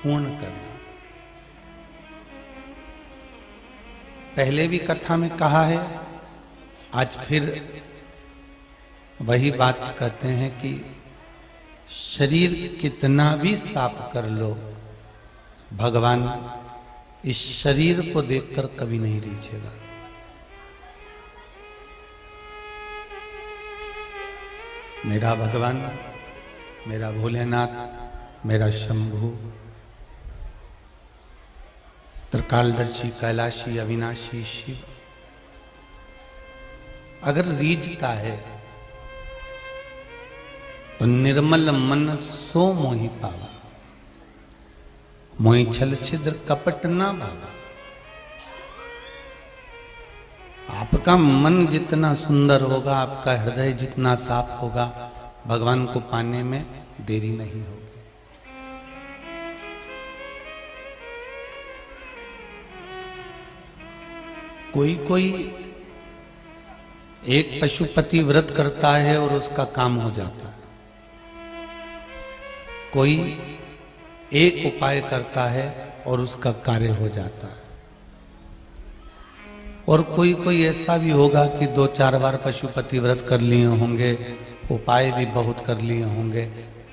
पूर्ण करना। पहले भी कथा में कहा है, आज फिर वही बात कहते हैं कि शरीर कितना भी साफ कर लो, भगवान इस शरीर को देखकर कभी नहीं रीझेगा। मेरा भगवान, मेरा भोलेनाथ, मेरा शंभु, त्रिकालदर्शी, कैलाशी, अविनाशी शिव अगर रीझता है तो निर्मल मन सो मोहि पावा, मोहि छल छिद्र कपट ना भावा। आपका मन जितना सुंदर होगा, आपका हृदय जितना साफ होगा, भगवान को पाने में देरी नहीं होगी। कोई एक पशुपति व्रत करता है और उसका काम हो जाता है, कोई एक उपाय करता है और उसका कार्य हो जाता है, और कोई ऐसा भी होगा कि 2-4 बार पशुपति व्रत कर लिए होंगे, उपाय भी बहुत कर लिए होंगे,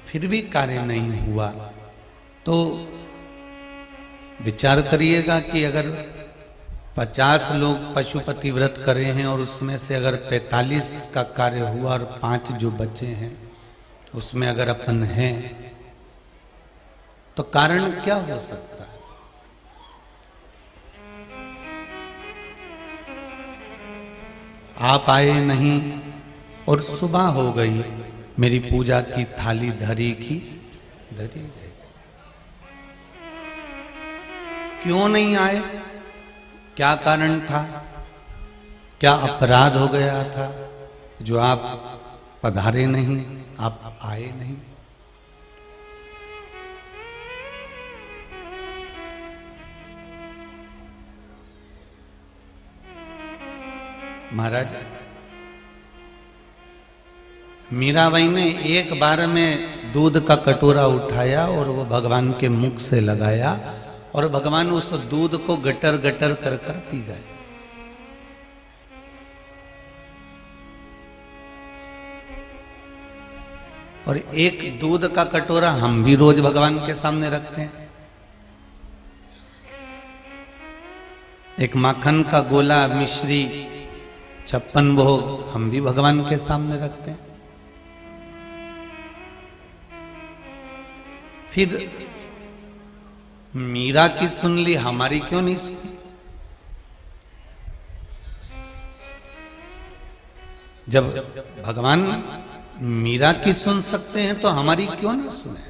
फिर भी कार्य नहीं हुआ। तो विचार करिएगा कि अगर 50 लोग पशुपति व्रत करे हैं और उसमें से अगर 45 का कार्य हुआ और 5 जो बचे हैं उसमें अगर अपन हैं तो कारण क्या हो सकता है? आप आए नहीं और सुबह हो गई, मेरी पूजा की थाली धरी की धरी गई। क्यों नहीं आए? क्या कारण था? क्या अपराध हो गया था जो आप पधारे नहीं, आप आए नहीं? महाराज, मीराबाई ने एक बार में दूध का कटोरा उठाया और वो भगवान के मुख से लगाया और भगवान उस दूध को गटर गटर कर कर पी गए। और एक दूध का कटोरा हम भी रोज भगवान के सामने रखते हैं, एक माखन का गोला, मिश्री, 56 भोग हम भी भगवान के सामने रखते हैं। फिर मीरा की सुन ली, हमारी क्यों नहीं सुनी? जब भगवान मीरा की सुन सकते हैं तो हमारी क्यों ना सुने?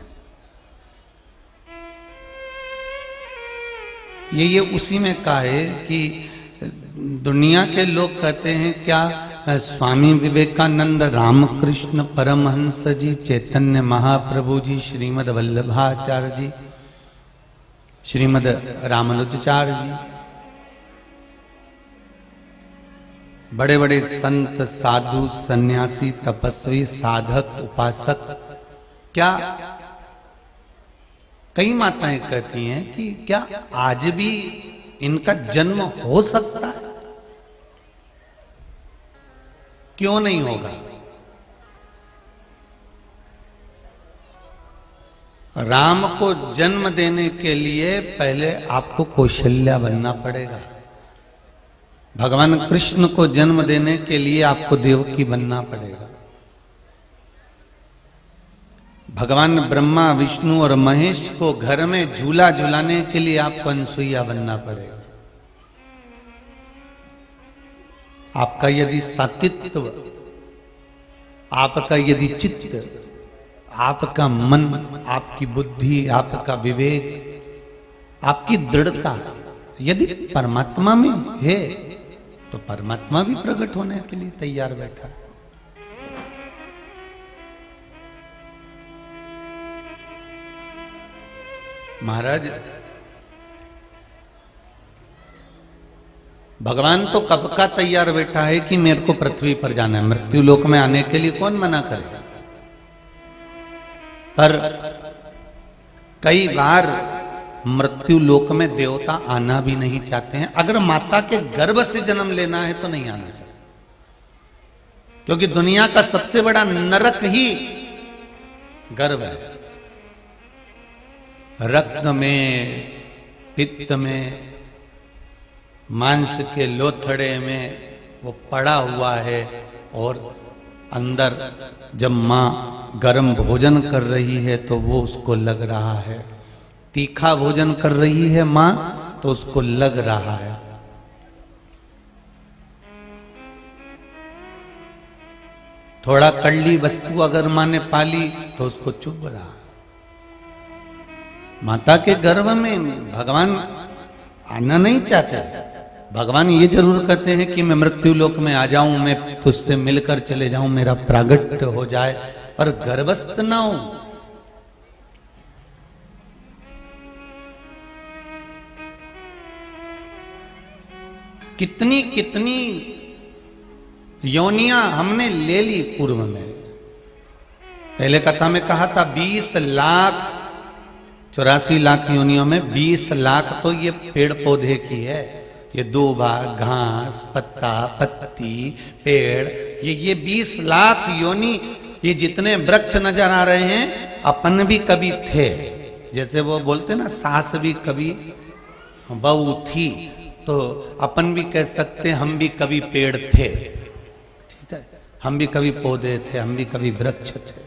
ये उसी में कहा है कि दुनिया के लोग कहते हैं क्या, स्वामी विवेकानंद, रामकृष्ण परमहंस जी, चैतन्य महाप्रभु जी, श्रीमद वल्लभाचार्य जी, श्रीमद रामानुजाचार्य जी, बड़े बड़े संत, साधु, सन्यासी, तपस्वी, साधक, उपासक, क्या कई माताएं कहती हैं कि क्या आज भी इनका जन्म हो सकता है? क्यों नहीं होगा? राम को जन्म देने के लिए पहले आपको कौशल्या बनना पड़ेगा। भगवान कृष्ण को जन्म देने के लिए आपको देवकी बनना पड़ेगा। भगवान ब्रह्मा, विष्णु और महेश को घर में झूला झूलाने के लिए आपको अनसुईया बनना पड़ेगा। आपका यदि सातित्व, आपका यदि चित्त, आपका मन, आपकी बुद्धि, आपका विवेक, आपकी दृढ़ता यदि परमात्मा में है तो परमात्मा भी प्रकट होने के लिए तैयार बैठा है। महाराज, भगवान तो कब का तैयार बैठा है कि मेरे को पृथ्वी पर जाना है, मृत्यु लोक में आने के लिए कौन मना करेगा? पर कई बार मृत्यु लोक में देवता आना भी नहीं चाहते हैं। अगर माता के गर्भ से जन्म लेना है तो नहीं आना चाहते, क्योंकि दुनिया का सबसे बड़ा नरक ही गर्भ है। रक्त में, पित्त में, मांस के लोथड़े में वो पड़ा हुआ है, और अंदर जब माँ गर्म भोजन कर रही है तो वो उसको लग रहा है, तीखा भोजन कर रही है माँ तो उसको लग रहा है। थोड़ा कड़ली वस्तु अगर माँ ने पाली तो उसको चुभ रहा है। माता के गर्भ में भगवान आना नहीं चाहते। भगवान ये जरूर कहते हैं कि मैं मृत्यु लोक में आ जाऊं, मैं तुझसे मिलकर चले जाऊं, मेरा प्रागट्य हो जाए, पर गर्भस्थ ना हो। कितनी कितनी योनियां हमने ले ली पूर्व में। पहले कथा में कहा था 20 लाख 84 लाख योनियों में 20 लाख तो ये पेड़ पौधे की है। ये दूबा, घास, पत्ता, पत्ती, पेड़, ये 20 लाख योनि, ये जितने वृक्ष नजर आ रहे हैं अपन भी कभी थे। जैसे वो बोलते ना, सास भी कभी बहू थी, तो अपन भी कह सकते हम भी कभी पेड़ थे। ठीक है, हम भी कभी पौधे थे, हम भी कभी वृक्ष थे।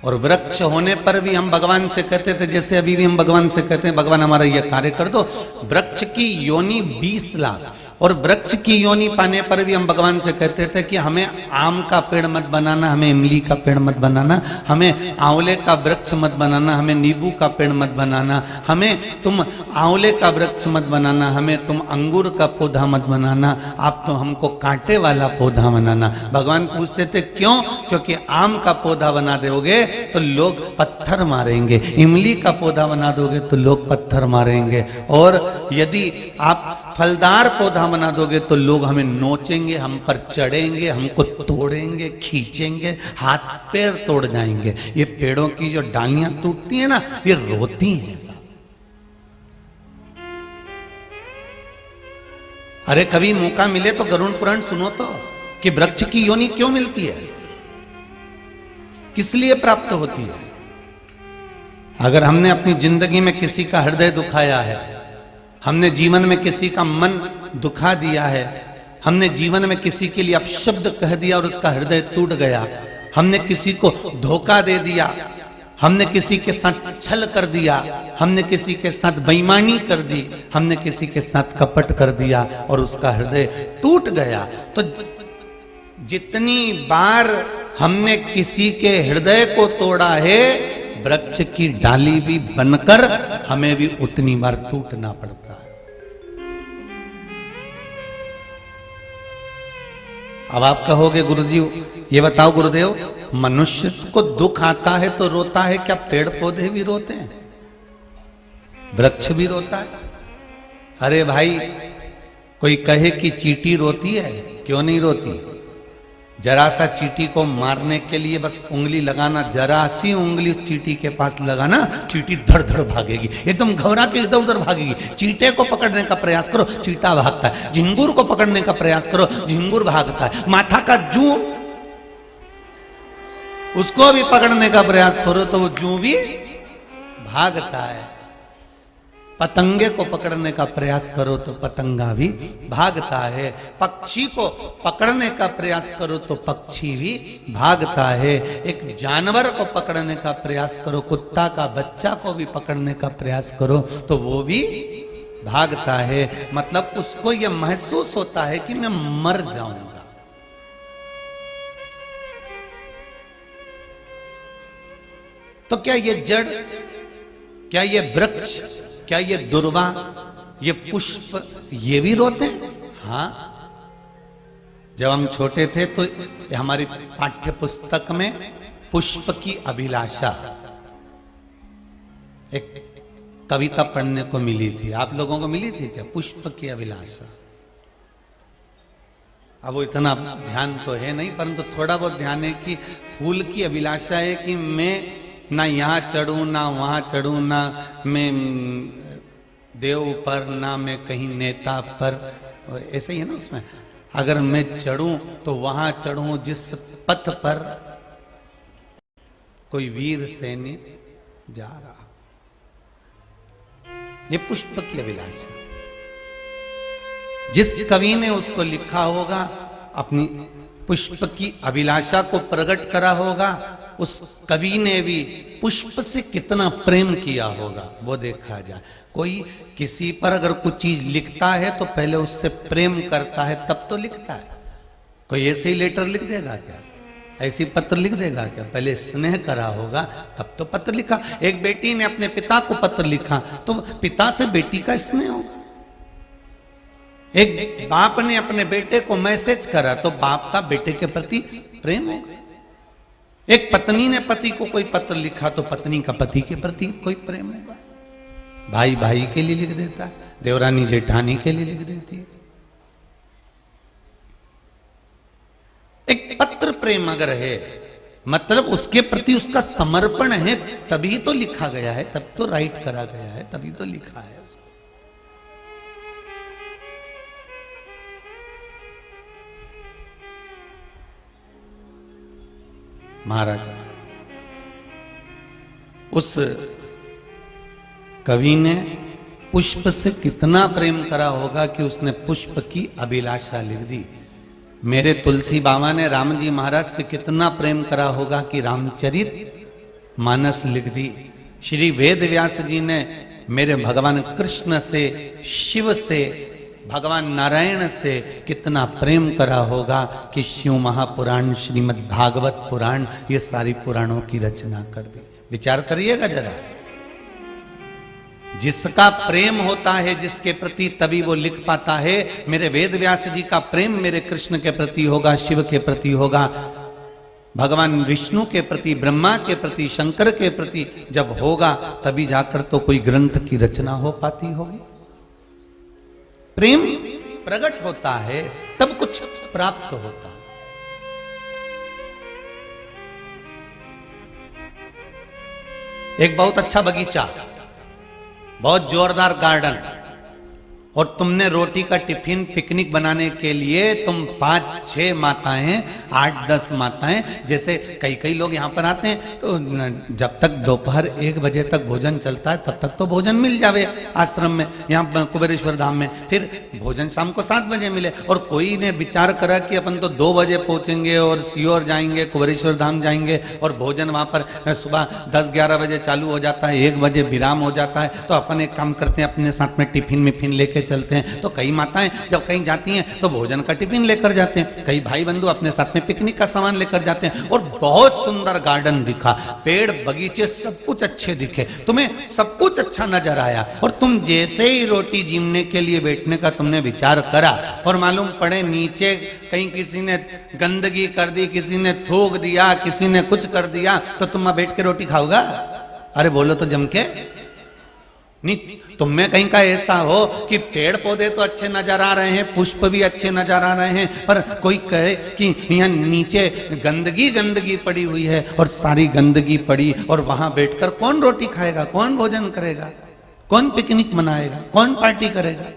और वृक्ष होने पर भी हम भगवान से कहते थे, जैसे अभी भी हम भगवान से कहते हैं भगवान हमारा यह कार्य कर दो। वृक्ष की योनि 20 लाख, और वृक्ष की योनि पाने पर भी हम भगवान से कहते थे कि हमें आम का पेड़ मत बनाना, हमें इमली का पेड़ मत बनाना, हमें आंवले का वृक्ष मत बनाना, हमें नींबू का पेड़ मत बनाना, हमें तुम आंवले का वृक्ष मत बनाना, हमें तुम अंगूर का पौधा मत बनाना, आप तो हमको कांटे वाला पौधा बनाना। भगवान पूछते थे क्यों? क्योंकि आम का पौधा बना दोगे तो लोग पत्थर मारेंगे, इमली का पौधा बना दोगे तो लोग पत्थर मारेंगे, और यदि आप फलदार पौधा बना दोगे तो लोग हमें नोचेंगे, हम पर चढ़ेंगे, हमको तोड़ेंगे, खींचेंगे, हाथ पैर तोड़ जाएंगे। ये पेड़ों की जो डालियां टूटती हैं ना, ये रोती हैं साहब। अरे कभी मौका मिले तो गरुड़ पुराण सुनो तो, कि वृक्ष की योनि क्यों मिलती है, किस लिए प्राप्त होती है। अगर हमने अपनी जिंदगी में किसी का हृदय दुखाया है, हमने जीवन में किसी का मन दुखा दिया है, हमने जीवन में किसी के लिए अपशब्द कह दिया और उसका हृदय टूट गया, हमने किसी को धोखा दे दिया, हमने किसी के साथ छल कर दिया, हमने किसी के साथ बेईमानी कर दी, हमने किसी के साथ कपट कर दिया और उसका हृदय टूट गया, तो जितनी बार हमने किसी के हृदय को तोड़ा है, वृक्ष की डाली भी बनकर हमें भी उतनी बार टूटना पड़ता है। अब आप कहोगे गुरुजी ये बताओ गुरुदेव, मनुष्य को दुख आता है तो रोता है, क्या पेड़ पौधे भी रोते हैं, वृक्ष भी रोता है? अरे भाई, कोई कहे कि चींटी रोती है, क्यों नहीं रोती? जरा सा चींटी को मारने के लिए बस उंगली लगाना, जरा सी उंगली चींटी के पास लगाना, चींटी धड़ धड़ भागेगी, एकदम घबरा के इधर उधर भागेगी। चींटे को पकड़ने का प्रयास करो, चींटा भागता है। झिंगुर को पकड़ने का प्रयास करो, झिंगुर भागता है। माठा का जू, उसको भी पकड़ने का प्रयास करो तो वो जू भी भागता है। पतंगे को पकड़ने का प्रयास करो तो पतंगा भी भागता है। पक्षी को पकड़ने का प्रयास करो तो पक्षी भी भागता है। एक जानवर को पकड़ने का प्रयास करो, कुत्ता का बच्चा को भी पकड़ने का प्रयास करो तो वो भी भागता है। मतलब उसको यह महसूस होता है कि मैं मर जाऊंगा। तो क्या ये जड़, क्या ये वृक्ष, क्या ये दुर्वा, ये पुष्प, ये भी रोते हैं? हाँ, जब हम छोटे थे तो हमारी पाठ्य पुस्तक में पुष्प की अभिलाषा एक कविता पढ़ने को मिली थी। आप लोगों को मिली थी क्या? पुष्प की अभिलाषा। अब वो इतना ध्यान तो है नहीं, परंतु थोड़ा बहुत ध्यान है कि फूल की अभिलाषा है कि मैं ना यहाँ चढ़ूं ना वहाँ चढ़ूं, ना मैं देव पर ना मैं कहीं नेता पर, ऐसे ही है ना उसमें। अगर मैं चढ़ूं तो वहां चढ़ूं जिस पथ पर कोई वीर सैनिक जा रहा। ये पुष्प की अभिलाषा, जिस कवि ने उसको लिखा होगा, अपनी पुष्प की अभिलाषा को प्रकट करा होगा, उस कवि ने भी पुष्प से कितना प्रेम किया होगा वो देखा जाए। कोई किसी पर अगर कुछ चीज लिखता है तो पहले उससे प्रेम करता है तब तो लिखता है। कोई ऐसे ही लेटर लिख देगा क्या, ऐसी पत्र लिख देगा क्या? पहले स्नेह करा होगा तब तो पत्र लिखा। एक बेटी ने अपने पिता को पत्र लिखा तो पिता से बेटी का स्नेह होगा। एक बाप ने अपने बेटे को मैसेज करा तो बाप का बेटे के प्रति प्रेम होगा। एक पत्नी ने पति को कोई पत्र लिखा तो पत्नी का पति के प्रति कोई प्रेम होगा। भाई भाई के लिए लिख देता है, देवरानी जेठानी के लिए लिख देती है। एक पत्र प्रेम अगर है मतलब उसके प्रति उसका समर्पण है, तभी तो लिखा गया है, तब तो राइट करा गया है, तभी तो लिखा है। महाराज उस कवि ने पुष्प से कितना प्रेम करा होगा कि उसने पुष्प की अभिलाषा लिख दी। मेरे तुलसी बाबा ने राम जी महाराज से कितना प्रेम करा होगा कि रामचरित मानस लिख दी। श्री वेद व्यास जी ने मेरे भगवान कृष्ण से, शिव से, भगवान नारायण से कितना प्रेम करा होगा कि शिव महापुराण, श्रीमद् भागवत पुराण, ये सारी पुराणों की रचना कर दी। विचार करिएगा जरा। जिसका प्रेम होता है जिसके प्रति तभी वो लिख पाता है। मेरे वेद व्यास जी का प्रेम मेरे कृष्ण के प्रति होगा, शिव के प्रति होगा, भगवान विष्णु के प्रति, ब्रह्मा के प्रति, शंकर के प्रति जब होगा तभी जाकर तो कोई ग्रंथ की रचना हो पाती होगी। प्रेम प्रकट होता है तब कुछ प्राप्त होता है। एक बहुत अच्छा बगीचा, बहुत जोरदार गार्डन, और तुमने रोटी का टिफिन पिकनिक बनाने के लिए तुम 5-6 माताएं, 8-10 माताएं, जैसे कई लोग यहाँ पर आते हैं तो जब तक दोपहर 1 बजे तक भोजन चलता है तब तक तो भोजन मिल जावे आश्रम में, यहाँ कुबेरेश्वर धाम में, फिर भोजन शाम को 7 बजे मिले। और कोई ने विचार करा कि अपन तो 2 बजे पहुंचेंगे और सीहोर जाएंगे, कुबेरेश्वर धाम जाएंगे, और भोजन वहाँ पर सुबह 10-11 बजे चालू हो जाता है, 1 बजे विराम हो जाता है। तो अपन एक काम करते हैं, अपने साथ में टिफिन मिफिन लेके चलते हैं। तो कई माताएं जब कहीं जाती हैं तो भोजन का टिफिन लेकर जाते हैं, कई भाई बंधु अपने साथ में पिकनिक का सामान लेकर जाते हैं। और बहुत सुंदर गार्डन दिखा, पेड़ बगीचे सब कुछ अच्छे दिखे, तुम्हें सब कुछ अच्छा नजर आया, और तुम जैसे ही रोटी जीमने के लिए बैठने का तुमने विचार करा और मालूम पड़े नीचे कहीं किसी ने गंदगी कर दी, किसी ने थूक दिया, किसी ने कुछ कर दिया, तो तुम वहां बैठ के रोटी खाओगा? अरे बोलो तो जम के नहीं। तुम में कहीं का ऐसा हो कि पेड़ पौधे तो अच्छे नजर आ रहे हैं, पुष्प भी अच्छे नजर आ रहे हैं, पर कोई कहे कि यहाँ नीचे गंदगी पड़ी हुई है, और सारी गंदगी पड़ी, और वहां बैठकर कौन रोटी खाएगा, कौन भोजन करेगा, कौन पिकनिक मनाएगा, कौन पार्टी करेगा?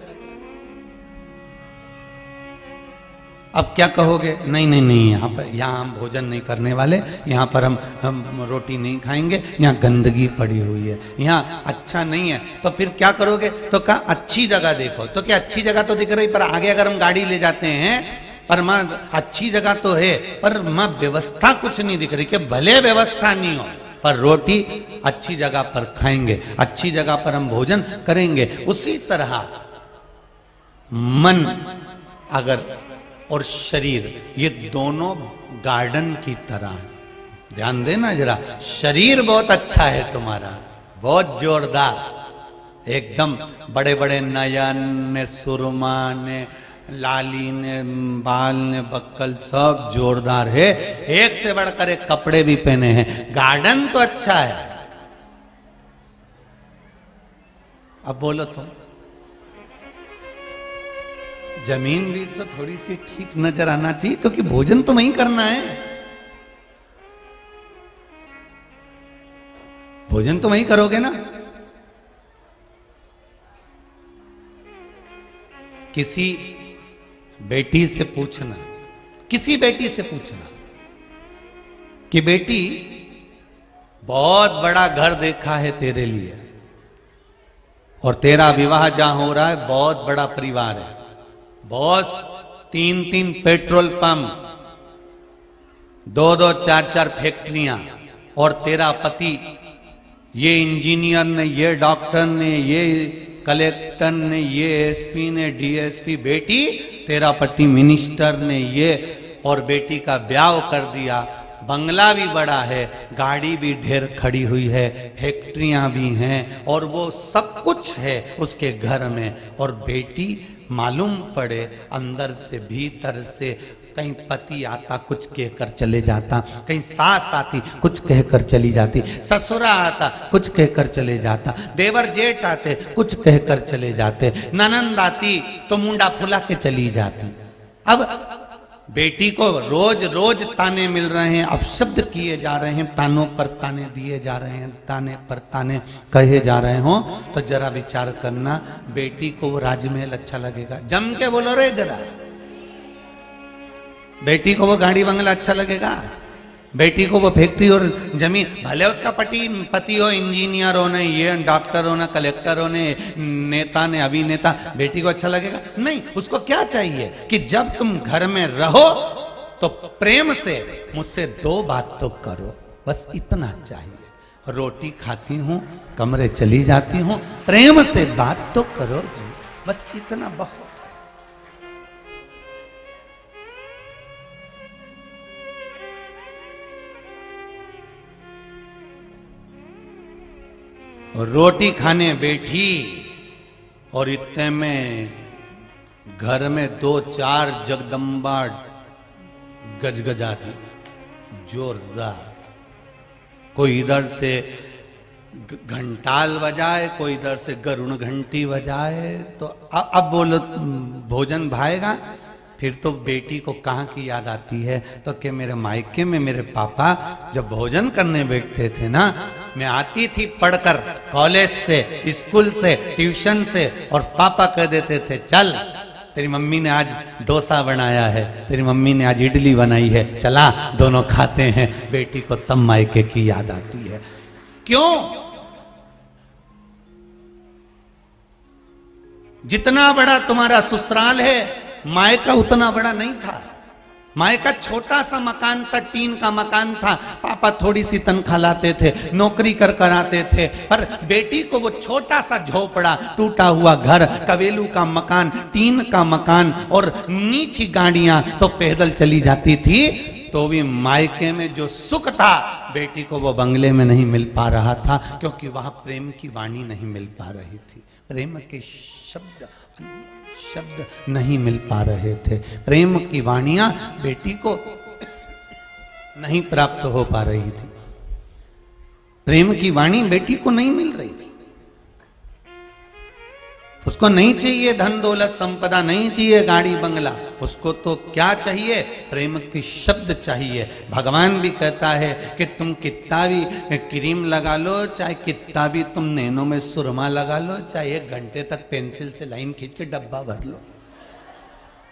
अब क्या कहोगे? नहीं, यहाँ हम भोजन नहीं करने वाले, यहाँ पर हम रोटी नहीं खाएंगे, यहाँ गंदगी पड़ी हुई है, यहाँ अच्छा नहीं है। तो फिर क्या करोगे? तो कहा अच्छी जगह देखो। तो क्या अच्छी जगह तो दिख रही, पर आगे अगर हम गाड़ी ले जाते हैं, पर माँ अच्छी जगह तो है, पर माँ व्यवस्था कुछ नहीं दिख रही, कि भले व्यवस्था नहीं हो पर रोटी अच्छी जगह पर खाएंगे, अच्छी जगह पर हम भोजन करेंगे। उसी तरह मन अगर और शरीर, ये दोनों गार्डन की तरह है। ध्यान देना जरा, शरीर बहुत अच्छा है तुम्हारा, बहुत जोरदार, एकदम बड़े बड़े नयन ने, सुरमा ने, लाली ने, बाल ने, बक्कल सब जोरदार है, एक से बढ़कर एक कपड़े भी पहने हैं, गार्डन तो अच्छा है। अब बोलो तुम, जमीन भी तो थोड़ी सी ठीक नजर आना चाहिए, क्योंकि भोजन तो वहीं करना है, भोजन तो वहीं करोगे ना। किसी बेटी से पूछना, किसी बेटी से पूछना कि बेटी बहुत बड़ा घर देखा है तेरे लिए, और तेरा विवाह जहां हो रहा है बहुत बड़ा परिवार है, बॉस 3-3 पेट्रोल पंप, 2-2 4-4 फैक्ट्रियां, और तेरा पति ये इंजीनियर ने, ये डॉक्टर ने, ये कलेक्टर ने, ये एसपी ने, डीएसपी, बेटी तेरा पति मिनिस्टर ने, ये, और बेटी का ब्याह कर दिया, बंगला भी बड़ा है, गाड़ी भी ढेर खड़ी हुई है, फैक्ट्रियां भी हैं, और वो सब कुछ है उसके घर में, और बेटी मालूम पड़े अंदर से भीतर से, कहीं पति आता कुछ कहकर चले जाता, कहीं सास आती कुछ कहकर चली जाती, ससुरा आता कुछ कहकर चले जाता, देवर जेठ आते कुछ कहकर चले जाते, ननंद आती तो मुंडा फुला के चली जाती। अब बेटी को रोज रोज ताने मिल रहे हैं, अपशब्द किए जा रहे हैं, तानों पर ताने दिए जा रहे हैं, ताने पर ताने कहे जा रहे हो, तो जरा विचार करना, बेटी को वो राजमहल अच्छा लगेगा? जम के बोलो रे जरा, बेटी को वो गाड़ी बंगला अच्छा लगेगा? बेटी को वो फैक्ट्री और जमीन, भले उसका पति हो इंजीनियर हो, ने ये डॉक्टर हो, ना कलेक्टर हो, ने नेता ने अभिनेता, बेटी को अच्छा लगेगा? नहीं। उसको क्या चाहिए कि जब तुम घर में रहो तो प्रेम से मुझसे 2 बात तो करो, बस इतना चाहिए। रोटी खाती हूं, कमरे चली जाती हूं, प्रेम से बात तो करो जी, बस इतना बहुत। रोटी खाने बैठी और इतने में घर में 2-4 जगदम्बा गजगजाती जोरदार, कोई इधर से घंटाल बजाए, कोई इधर से गरुण घंटी बजाए, तो अब बोलो भोजन भाएगा? फिर तो बेटी को कहाँ की याद आती है, तो कि मेरे मायके में मेरे पापा जब भोजन करने बैठते थे ना, मैं आती थी पढ़कर कॉलेज से, स्कूल से, ट्यूशन से, और पापा कह देते थे चल तेरी मम्मी ने आज डोसा बनाया है, तेरी मम्मी ने आज इडली बनाई है, चला दोनों खाते हैं। बेटी को तब मायके की याद आती है। क्यों? जितना बड़ा तुम्हारा ससुराल है, मायका उतना बड़ा नहीं था। मायका छोटा सा मकान था, टीन का मकान था, पापा थोड़ी सी तनख्वाह लाते थे, नौकरी कर कर आते थे, पर बेटी को वो छोटा सा झोपड़ा, टूटा हुआ घर, कवेलू का मकान, टीन का मकान, और नीची गाड़ियां, तो पैदल चली जाती थी, तो भी मायके में जो सुख था बेटी को वो बंगले में नहीं मिल पा रहा था, क्योंकि वहां प्रेम की वाणी नहीं मिल पा रही थी, प्रेम के शब्द नहीं मिल पा रहे थे, प्रेम की वाणियां बेटी को नहीं प्राप्त हो पा रही थी, प्रेम की वाणी बेटी को नहीं मिल रही थी। उसको नहीं चाहिए धन दौलत संपदा, नहीं चाहिए गाड़ी बंगला, उसको तो क्या चाहिए? प्रेम के शब्द चाहिए। भगवान भी कहता है कि तुम कितना भी क्रीम लगा लो, चाहे कितना भी तुम नैनों में सुरमा लगा लो, चाहे 1 घंटे तक पेंसिल से लाइन खींच के डब्बा भर लो,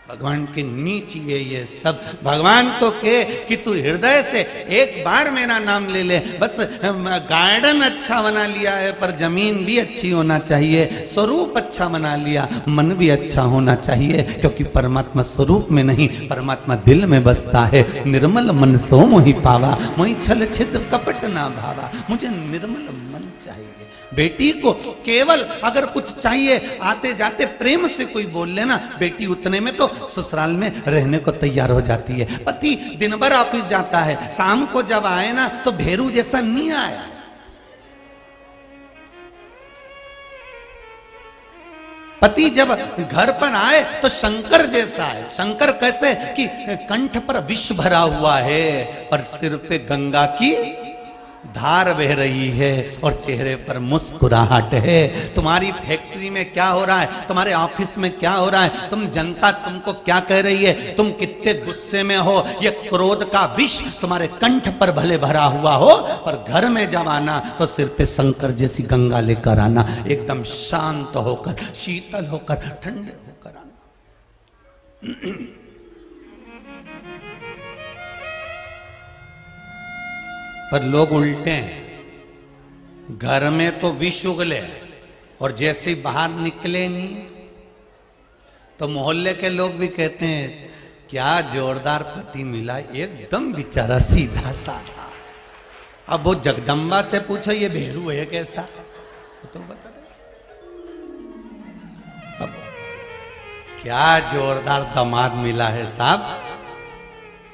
भगवान के नहीं चाहिए ये सब। भगवान तो कहे कि तू हृदय से एक बार मेरा नाम ले ले, बस गार्डन अच्छा बना लिया है पर जमीन भी अच्छी होना चाहिए, स्वरूप अच्छा बना लिया, मन भी अच्छा होना चाहिए, क्योंकि परमात्मा स्वरूप में नहीं, परमात्मा दिल में बसता है। निर्मल मन सो मोहि पावा, मोहि छल छिद्र कपट ना भावा, मुझे निर्मल मन चाहिए। बेटी को केवल अगर कुछ चाहिए, आते जाते प्रेम से कोई बोल लेना, बेटी उतने में तो ससुराल में रहने को तैयार हो जाती है। पति दिन भर ऑफिस जाता है, शाम को जब आए ना तो भेरू जैसा नहीं आया। पति जब घर पर आए तो शंकर जैसा है। शंकर कैसे कि कंठ पर विष भरा हुआ है पर सिर पे गंगा की धार बह रही है और चेहरे पर मुस्कुराहट है। तुम्हारी फैक्ट्री में क्या हो रहा है, तुम्हारे ऑफिस में क्या हो रहा है, तुम जनता तुमको क्या कह रही है, तुम कितने गुस्से में हो, ये क्रोध का विष तुम्हारे कंठ पर भले भरा हुआ हो, पर घर में जब आना तो सिर पे शंकर जैसी गंगा लेकर आना, एकदम शांत होकर, शीतल होकर, ठंडे होकर आना। पर लोग उल्टे हैं, घर में तो विष उगले और जैसे ही बाहर निकले नहीं तो मोहल्ले के लोग भी कहते हैं क्या जोरदार पति मिला, एकदम बेचारा सीधा साधा। अब वो जगदम्बा से पूछो ये भेरू है कैसा, तो बता दे। अब क्या जोरदार दामाद मिला है साहब,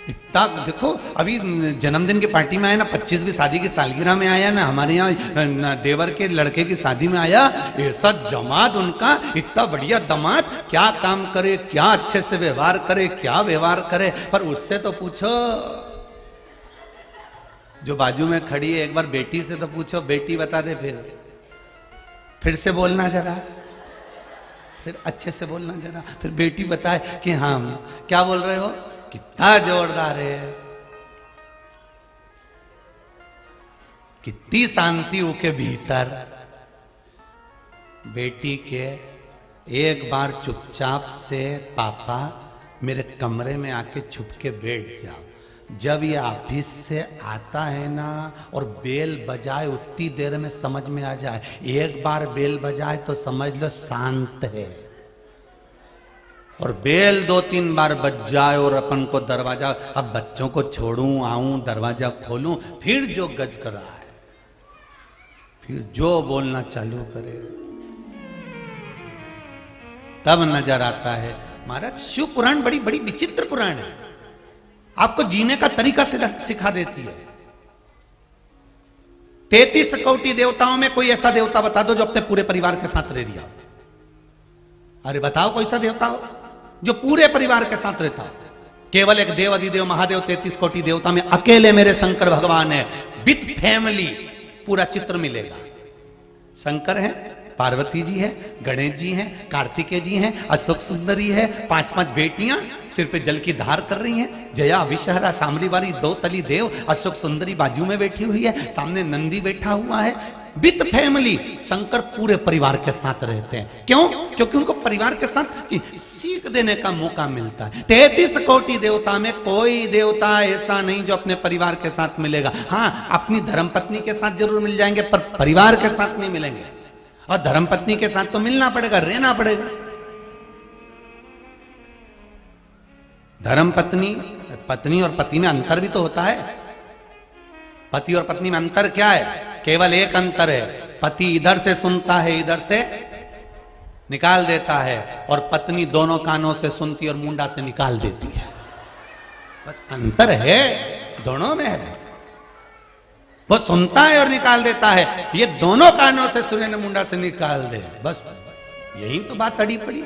इतना देखो। अभी जन्मदिन की पार्टी में आया ना, 25वीं शादी की सालगिरह में आया ना, हमारे यहाँ देवर के लड़के की शादी में आया, ऐसा जमात उनका, इतना बढ़िया दामाद, क्या काम करे, क्या अच्छे से व्यवहार करे, क्या व्यवहार करे। पर उससे तो पूछो जो बाजू में खड़ी है, एक बार बेटी से तो पूछो, बेटी बता दे, फिर से बोलना जरा, फिर अच्छे से बोलना जरा, फिर बेटी बताए कि हाँ क्या बोल रहे हो, कितना जोरदार है, कितनी शांति उनके भीतर। बेटी के एक बार चुपचाप से पापा मेरे कमरे में आके छुप के बैठ जाओ, जब ये ऑफिस से आता है ना और बेल बजाए उतनी देर में समझ में आ जाए, एक बार बेल बजाए तो समझ लो शांत है, और बेल 2-3 बार बज जाए और अपन को दरवाजा, अब बच्चों को छोड़ूं आऊं दरवाजा खोलूं, फिर जो गज कर रहा है, फिर जो बोलना चालू करे, तब नजर आता है। महाराज शिव पुराण बड़ी बड़ी विचित्र पुराण है, आपको जीने का तरीका सिखा देती है। 33 कोटि देवताओं में कोई ऐसा देवता बता दो जो अपने पूरे परिवार के साथ रह दिया। अरे बताओ कोई सा देवता हो जो पूरे परिवार के साथ रहता हो। केवल एक देव अधिदेव महादेव 33 कोटि देवता में अकेले मेरे शंकर भगवान है, विथ फैमिली पूरा चित्र मिलेगा। शंकर है, पार्वती जी है, गणेश जी हैं, कार्तिकेय जी हैं, अशोक सुंदरी है, 5-5 बेटियां सिर पे जल की धार कर रही हैं, जया अभिषहरा शामलीवारी 2 तली देव, अशोक सुंदरी बाजू में बैठी हुई है, सामने नंदी बैठा हुआ है, विथ फैमिली। शंकर पूरे परिवार के साथ रहते हैं, क्यों? क्योंकि उनको परिवार के साथ सीख देने का मौका मिलता है। 33 कोटि देवता में कोई देवता ऐसा नहीं जो अपने परिवार के साथ मिलेगा। हाँ, अपनी धर्मपत्नी के साथ जरूर मिल जाएंगे, पर परिवार के साथ नहीं मिलेंगे। और धर्मपत्नी के साथ तो मिलना पड़ेगा, रहना पड़ेगा। धर्मपत्नी, पत्नी और पति में अंतर भी तो होता है। पति और पत्नी में अंतर क्या है? केवल एक अंतर है, पति इधर से सुनता है, इधर से निकाल देता है, और पत्नी दोनों कानों से सुनती और मुंडा से निकाल देती है। बस अंतर है, दोनों में है। वो सुनता है और निकाल देता है, ये दोनों कानों से सुने न मुंडा से निकाल दे। बस यही तो बात अड़ी पड़ी।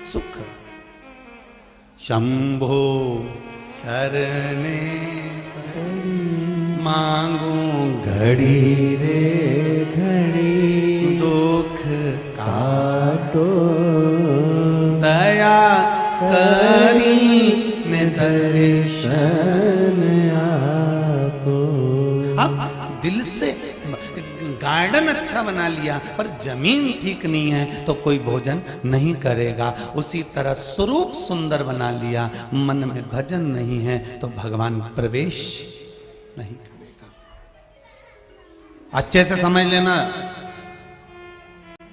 सुख शंभो शरणे मांगू घड़ी रे घड़ी, दुख काटो दया करी ने दर्शन आपो। अब दिल से गार्डन अच्छा बना लिया पर जमीन ठीक नहीं है तो कोई भोजन नहीं करेगा। उसी तरह स्वरूप सुंदर बना लिया, मन में भजन नहीं है तो भगवान प्रवेश नहीं करेगा। अच्छे से समझ लेना,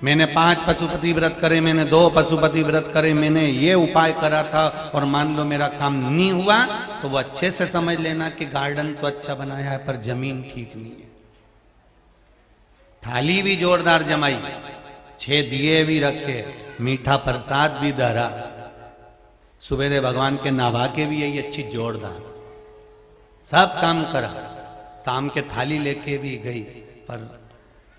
मैंने 5 पशुपति व्रत करे, मैंने 2 पशुपति व्रत करे, मैंने ये उपाय करा था और मान लो मेरा काम नहीं हुआ, तो वो अच्छे से समझ लेना कि गार्डन तो अच्छा बनाया है पर जमीन ठीक नहीं है। थाली भी जोरदार जमाई, 6 दिए भी रखे, मीठा प्रसाद भी धरा, सुबेरे भगवान के नहा के भी यही अच्छी जोरदार सब काम करा, शाम के थाली लेके भी गई, पर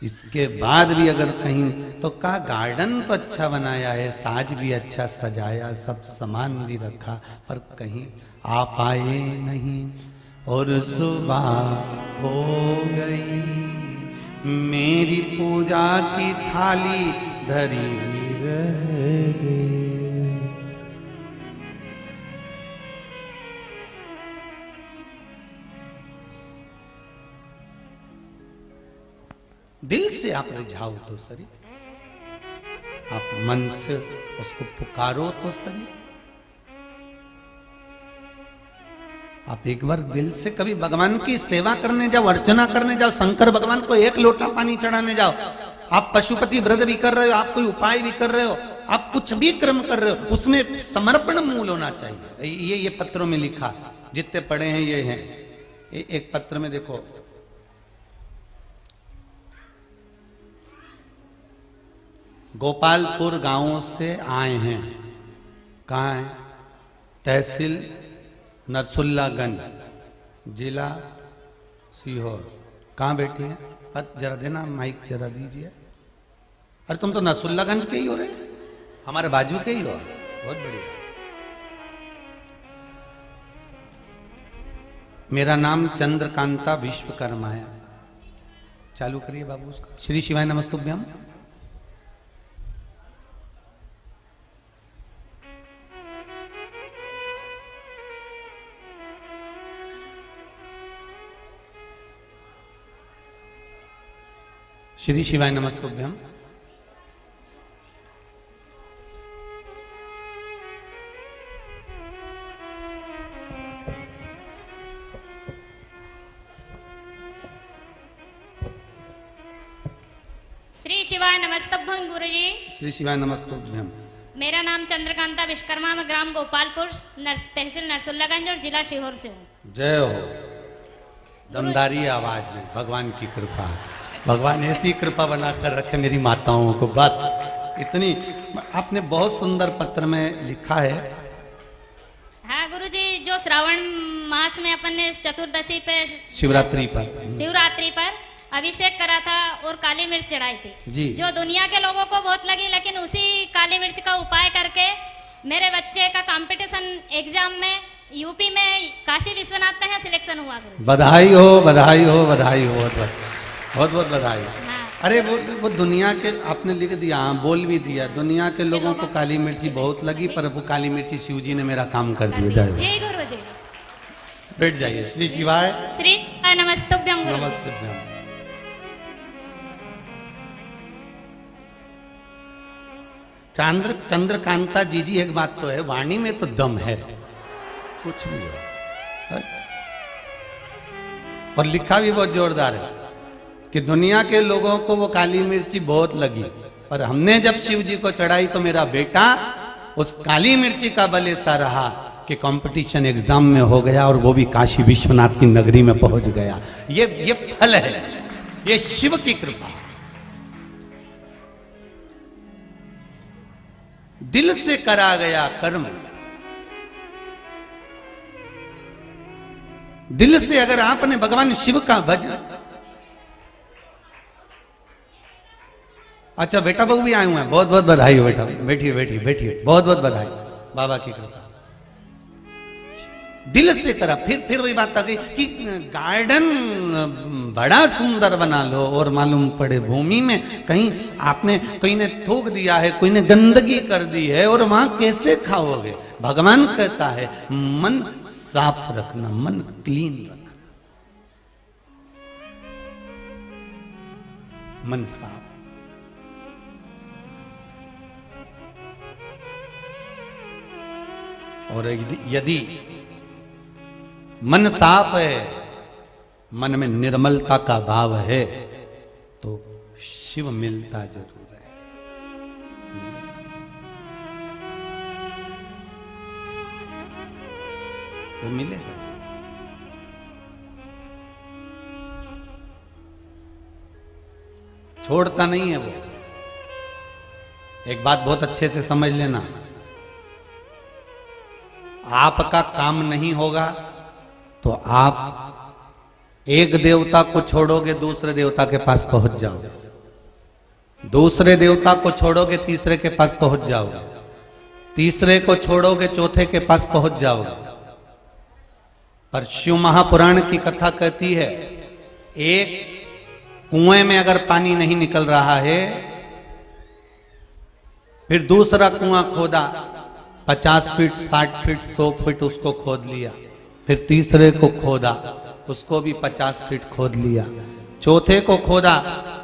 इसके बाद भी अगर कहीं तो का गार्डन तो अच्छा बनाया है, साज भी अच्छा सजाया, सब सामान भी रखा, पर कहीं आ पाए नहीं। और सुबह हो गई, मेरी पूजा की थाली धरी रह गई। दिल से आप रिझाओ तो सही, आप मन से उसको पुकारो तो सही। आप एक बार दिल से कभी भगवान की सेवा करने जाओ, अर्चना करने जाओ, शंकर भगवान को एक लोटा पानी चढ़ाने जाओ। आप पशुपति व्रत भी कर रहे हो, आप कोई उपाय भी कर रहे हो, आप कुछ भी कर्म कर रहे हो, उसमें समर्पण मूल होना चाहिए। ये पत्रों में लिखा, जितने पढ़े हैं ये हैं। एक पत्र में देखो, गोपालपुर गांवों से आए हैं। कहाँ है? तहसील नरसुल्लागंज, जिला सीहोर। कहाँ बैठी है? पत जरा देना, माइक जरा दीजिए। अरे तुम तो नरसुल्लागंज के ही हो रहे, हमारे बाजू के ही हो। बहुत बढ़िया। मेरा नाम चंद्रकांता विश्वकर्मा है। चालू करिए बाबू उसका। श्री शिवाय नमस्तुभ्यम। श्री शिवाय नमस्तुभ्यम। श्री शिवाय नमस्तुभ्यम गुरुजी। श्री शिवाय नमस्तुभ्यम। मेरा नाम चंद्रकांता विश्वकर्मा, मैं ग्राम गोपालपुर, तहसील नरसुल्लागंज और जिला सीहोर से हूँ। जय हो। दमदारी आवाज में भगवान की कृपा, भगवान ऐसी कृपा बनाकर रखे मेरी माताओं को। बस इतनी। आपने बहुत सुंदर पत्र में लिखा है। हाँ गुरुजी, जो श्रावण मास में अपन ने चतुर्दशी पे शिवरात्रि पर अभिषेक करा था और काली मिर्च चढ़ाई थी जी, जो दुनिया के लोगों को बहुत लगी, लेकिन उसी काली मिर्च का उपाय करके मेरे बच्चे का कंपटीशन एग्जाम में यूपी में काशी विश्वनाथ में सिलेक्शन हुआ। बधाई हो, बधाई हो, बधाई हो, बहुत बहुत बधाई। हाँ। अरे वो दुनिया के, आपने लिख दिया, हाँ बोल भी दिया, दुनिया के लोगों को काली मिर्ची बहुत लगी, पर वो काली मिर्ची शिव जी ने मेरा काम कर दिया। जय गुरु जी। बैठ जाइए। श्री शिवाय। श्री नमस्तुभ्यम। नमस्तुभ्यम। चंद्रकांता जी एक बात तो है, वाणी में तो दम है, कुछ भी हो। और लिखा भी बहुत जोरदार है कि दुनिया के लोगों को वो काली मिर्ची बहुत लगी, पर हमने जब शिव जी को चढ़ाई तो मेरा बेटा उस काली मिर्ची का बल ऐसा रहा कि कंपटीशन एग्जाम में हो गया, और वो भी काशी विश्वनाथ की नगरी में पहुंच गया। ये फल है, ये शिव की कृपा। दिल से करा गया कर्म, दिल से अगर आपने भगवान शिव का भजन। अच्छा बेटा बहू भी आए हुए हैं, बहुत बहुत बधाई हो बेटा। बैठिए बैठिए बैठिए, बहुत बहुत बधाई, बाबा की कृपा। दिल से करा। फिर वही बात आ गई कि गार्डन बड़ा सुंदर बना लो, और मालूम पड़े भूमि में कहीं आपने, कोई ने थूक दिया है, कोई ने गंदगी कर दी है, और वहां कैसे खाओगे? भगवान कहता है मन साफ रखना, मन क्लीन रखना, मन साफ। और यदि मन साफ है, मन में निर्मलता का भाव है, तो शिव मिलता जरूर है। वो मिलेगा। छोड़ता नहीं है वो। एक बात बहुत अच्छे से समझ लेना, आपका काम नहीं होगा तो आप एक देवता को छोड़ोगे, दूसरे देवता के पास पहुंच जाओगे, दूसरे देवता को छोड़ोगे, तीसरे के पास पहुंच जाओगे, तीसरे को छोड़ोगे, चौथे के पास पहुंच जाओगे। पर शिव महापुराण की कथा कहती है, एक कुएं में अगर पानी नहीं निकल रहा है, फिर दूसरा कुआं खोदा, 50 फीट 60 फीट 100 फीट उसको खोद लिया, फिर तीसरे को खोदा, उसको भी 50 फीट खोद लिया, चौथे को खोदा,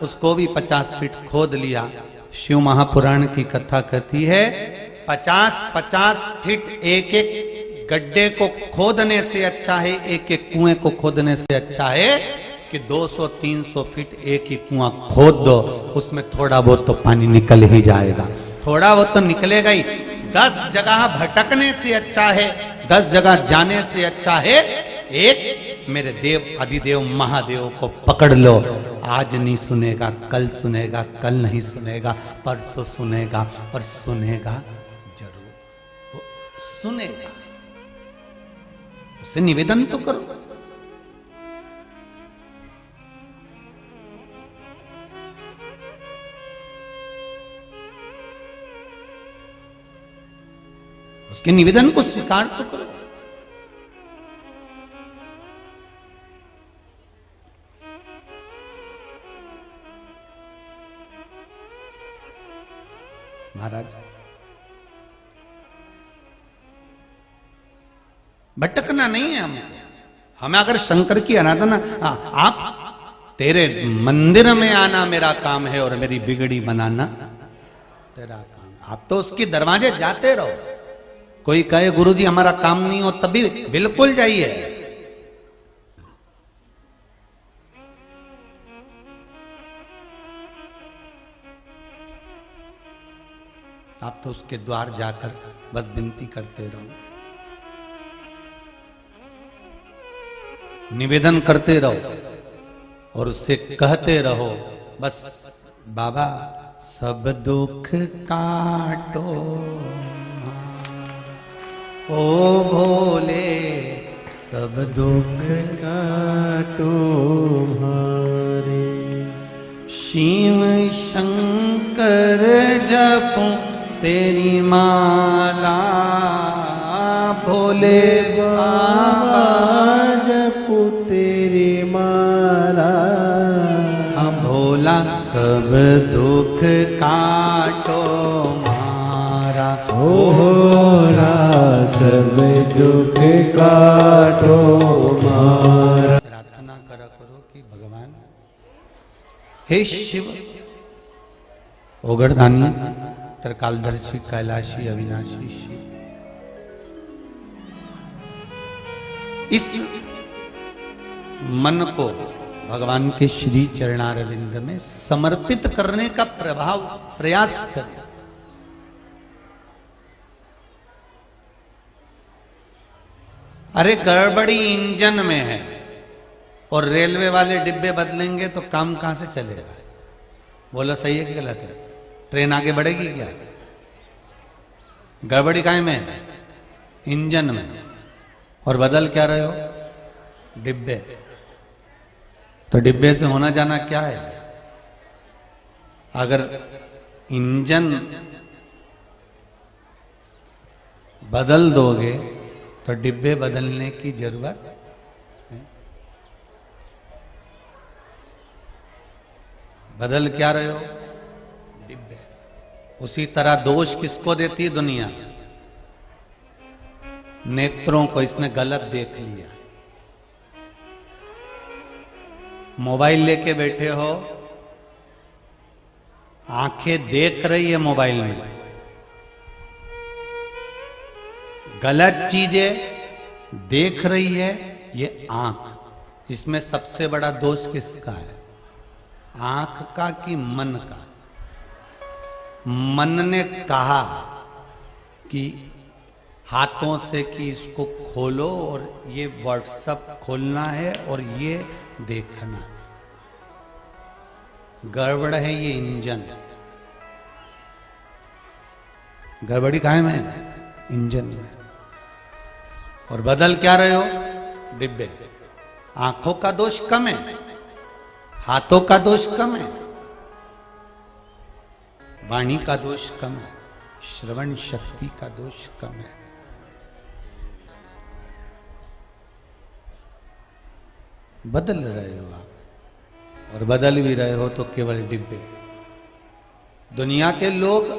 उसको भी 50 फीट खोद लिया। शिव महापुराण की कथा कहती है 50-50 फीट एक एक गड्ढे को खोदने से अच्छा है, एक एक कुएं को खोदने से अच्छा है कि 200-300 फीट एक ही कुआं खोद दो, उसमें थोड़ा बहुत तो पानी निकल ही जाएगा, थोड़ा बहुत तो निकलेगा ही। 10 जगह भटकने से अच्छा है, 10 जगह जाने से अच्छा है, एक मेरे देव अधिदेव महादेव को पकड़ लो। आज नहीं सुनेगा, कल सुनेगा, कल नहीं सुनेगा, परसों सुनेगा, और सुनेगा जरूर, वो सुनेगा। उसे निवेदन तो करो। उसके निवेदन को स्वीकार तो करो। महाराज भटकना नहीं है हमें अगर शंकर की आराधना, आप तेरे मंदिर में आना मेरा काम है और मेरी बिगड़ी बनाना तेरा काम। आप तो उसके दरवाजे जाते रहो। कोई कहे गुरुजी हमारा काम नहीं हो, तभी बिल्कुल जाइए। आप तो उसके द्वार जाकर बस विनती करते रहो, निवेदन करते रहो और उससे कहते रहो, बस बाबा सब दुख काटो ओ भोले, सब दुख काटो मारे। शिव शंकर जपो तेरी माला, भोले बाबा जपो तेरी माला। भोला सब दुख काटो मारा, भोला सब दुख काटो मारा। प्रार्थना करा करो कि भगवान हे शिव ओगरदानी त्रिकालदर्शी कैलाशी अविनाशी शिव, इस मन को भगवान के श्री चरणारविंद में समर्पित करने का प्रयास करें। अरे गड़बड़ी इंजन में है और रेलवे वाले डिब्बे बदलेंगे तो काम कहां से चलेगा? बोलो सही है कि गलत है? ट्रेन आगे बढ़ेगी क्या? गड़बड़ी काहे में है? इंजन में। और बदल क्या रहे हो? डिब्बे। तो डिब्बे से होना जाना क्या है? अगर इंजन बदल दोगे तो डिब्बे बदलने की जरूरत है? बदल क्या रहे हो? डिब्बे। उसी तरह दोष किसको देती है दुनिया? नेत्रों को। इसने गलत देख लिया। मोबाइल लेके बैठे हो, आंखें देख रही है मोबाइल में, गलत चीजें देख रही है ये आंख। इसमें सबसे बड़ा दोष किसका है? आंख का कि मन का? मन ने कहा कि हाथों से कि इसको खोलो और ये व्हाट्सएप खोलना है और ये देखना। गड़बड़ है ये इंजन। गड़बड़ी काहे में है? इंजन में। और बदल क्या रहे हो? डिब्बे। आंखों का दोष कम है, हाथों का दोष कम है, वाणी का दोष कम है, श्रवण शक्ति का दोष कम है। बदल रहे हो आप, और बदल भी रहे हो तो केवल डिब्बे। दुनिया के लोग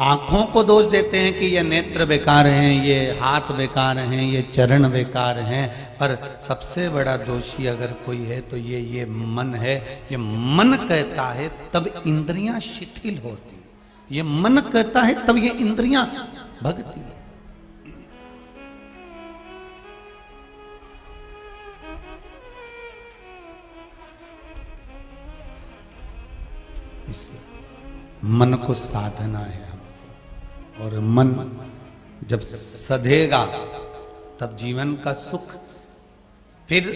आंखों को दोष देते हैं कि ये नेत्र बेकार हैं, ये हाथ बेकार हैं, ये चरण बेकार हैं, पर सबसे बड़ा दोषी अगर कोई है तो ये मन है। ये मन कहता है तब इंद्रियां शिथिल होती, ये मन कहता है तब ये इंद्रियां भगती है। इस मन को साधना है हमको, और मन जब सधेगा तब जीवन का सुख। फिर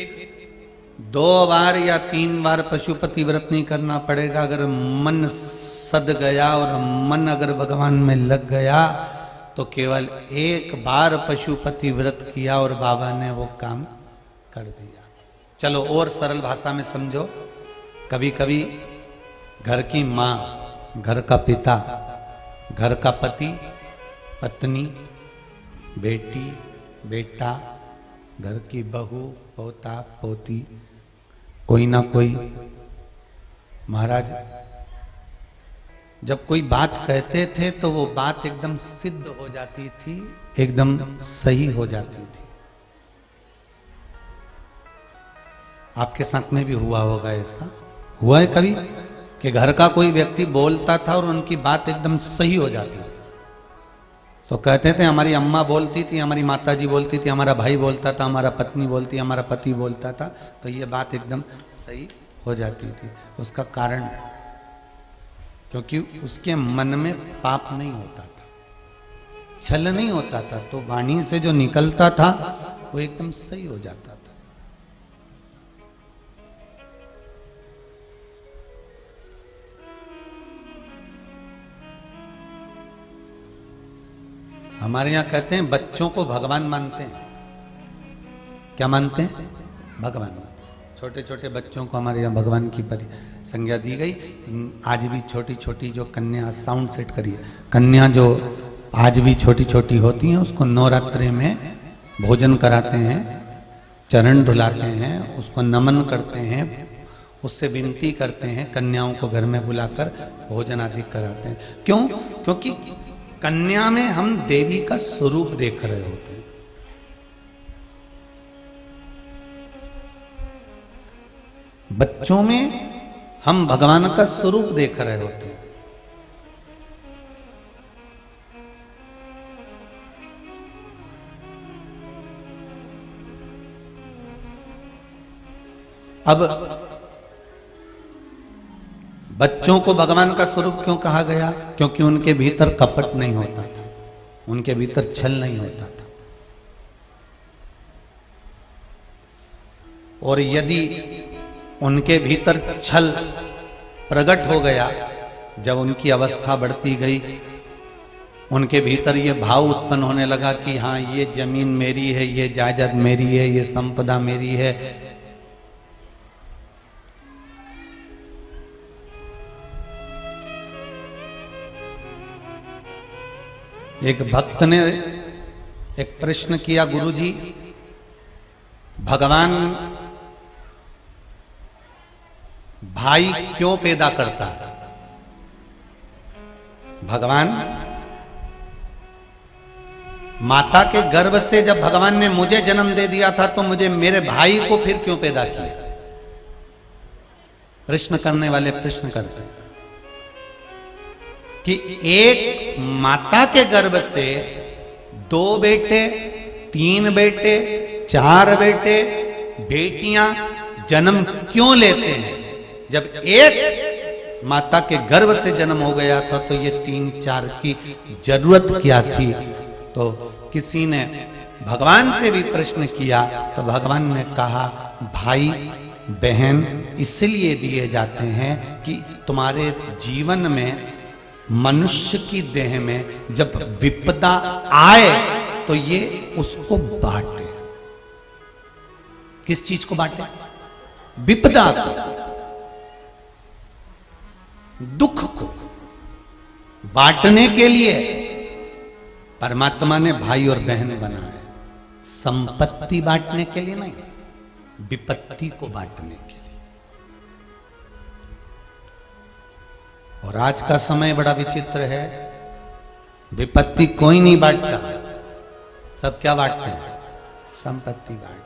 2 बार या 3 बार पशुपति व्रत नहीं करना पड़ेगा। अगर मन सद गया और मन अगर भगवान में लग गया तो केवल 1 बार पशुपति व्रत किया और बाबा ने वो काम कर दिया। चलो और सरल भाषा में समझो। कभी कभी घर की माँ, घर का पिता, घर का पति, पत्नी, बेटी, बेटा, घर की बहू, पोता, पोती, कोई ना कोई महाराज जब कोई बात कहते थे तो वो बात एकदम सिद्ध हो जाती थी, एकदम सही हो जाती थी। आपके साथ में भी हुआ होगा ऐसा? हुआ है कभी कि घर का कोई व्यक्ति बोलता था और उनकी बात एकदम सही हो जाती थी? तो कहते थे हमारी अम्मा बोलती थी, हमारी माताजी बोलती थी, हमारा भाई बोलता था, हमारा पत्नी बोलती, हमारा पति बोलता था, तो ये बात एकदम सही हो जाती थी। उसका कारण क्योंकि उसके मन में पाप नहीं होता था, छल नहीं होता था, तो वाणी से जो निकलता था वो एकदम सही हो जाता था। हमारे यहां कहते हैं बच्चों को भगवान मानते हैं। क्या मानते हैं? भगवान। छोटे छोटे बच्चों को हमारे यहाँ भगवान की संज्ञा दी गई। आज भी छोटी छोटी जो कन्या, साउंड सेट करिए, कन्या जो आज भी छोटी छोटी होती हैं उसको नवरात्रि में भोजन कराते हैं, चरण धुलाते हैं, उसको नमन करते हैं, उससे विनती करते हैं, कन्याओं को घर में बुलाकर भोजन आदि कराते हैं। क्यों? क्योंकि कन्या में हम देवी का स्वरूप देख रहे होते हैं। बच्चों में हम भगवान का स्वरूप देख रहे होते हैं। अब बच्चों को भगवान का स्वरूप क्यों कहा गया? क्योंकि उनके भीतर कपट नहीं होता था, उनके भीतर छल नहीं होता था। और यदि उनके भीतर छल प्रकट हो गया, जब उनकी अवस्था बढ़ती गई, उनके भीतर ये भाव उत्पन्न होने लगा कि हाँ ये जमीन मेरी है, ये जायदाद मेरी है, ये संपदा मेरी है, एक भक्त ने एक प्रश्न किया, गुरुजी भगवान भाई क्यों पैदा करता है? भगवान माता के गर्भ से जब भगवान ने मुझे जन्म दे दिया था तो मुझे मेरे भाई को फिर क्यों पैदा किया? प्रश्न करने वाले प्रश्न करते हैं कि एक माता के गर्भ से 2 बेटे, 3 बेटे, 4 बेटे, बेटियां जन्म क्यों लेते हैं? जब एक माता के गर्भ से जन्म हो गया था तो ये 3-4 की जरूरत क्या थी? तो किसी ने भगवान से भी प्रश्न किया तो भगवान ने कहा भाई बहन इसलिए दिए जाते हैं कि तुम्हारे जीवन में, मनुष्य की देह में जब विपदा आए तो ये उसको बांटे। किस चीज को बांटे? विपदा को, दुख को बांटने के लिए परमात्मा ने भाई और बहन बनाए, संपत्ति बांटने के लिए नहीं। विपत्ति को बांटने के लिए। और आज का समय बड़ा विचित्र है, विपत्ति कोई नहीं बांटता, सब क्या बांटते हैं? संपत्ति बांटते हैं।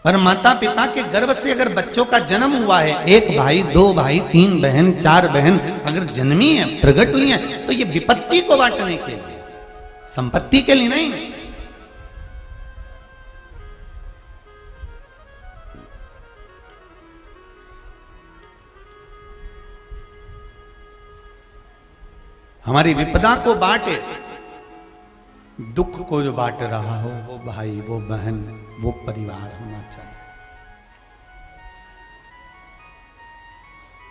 पर माता पिता के गर्भ से अगर बच्चों का जन्म हुआ है, एक भाई, दो भाई, तीन बहन, चार बहन अगर जन्मी है, प्रकट हुई है, तो ये विपत्ति को बांटने के लिए, संपत्ति के लिए नहीं। हमारी विपदा को बांटे, दुख को जो बांट रहा हो वो भाई, वो बहन, वो परिवार होना चाहिए।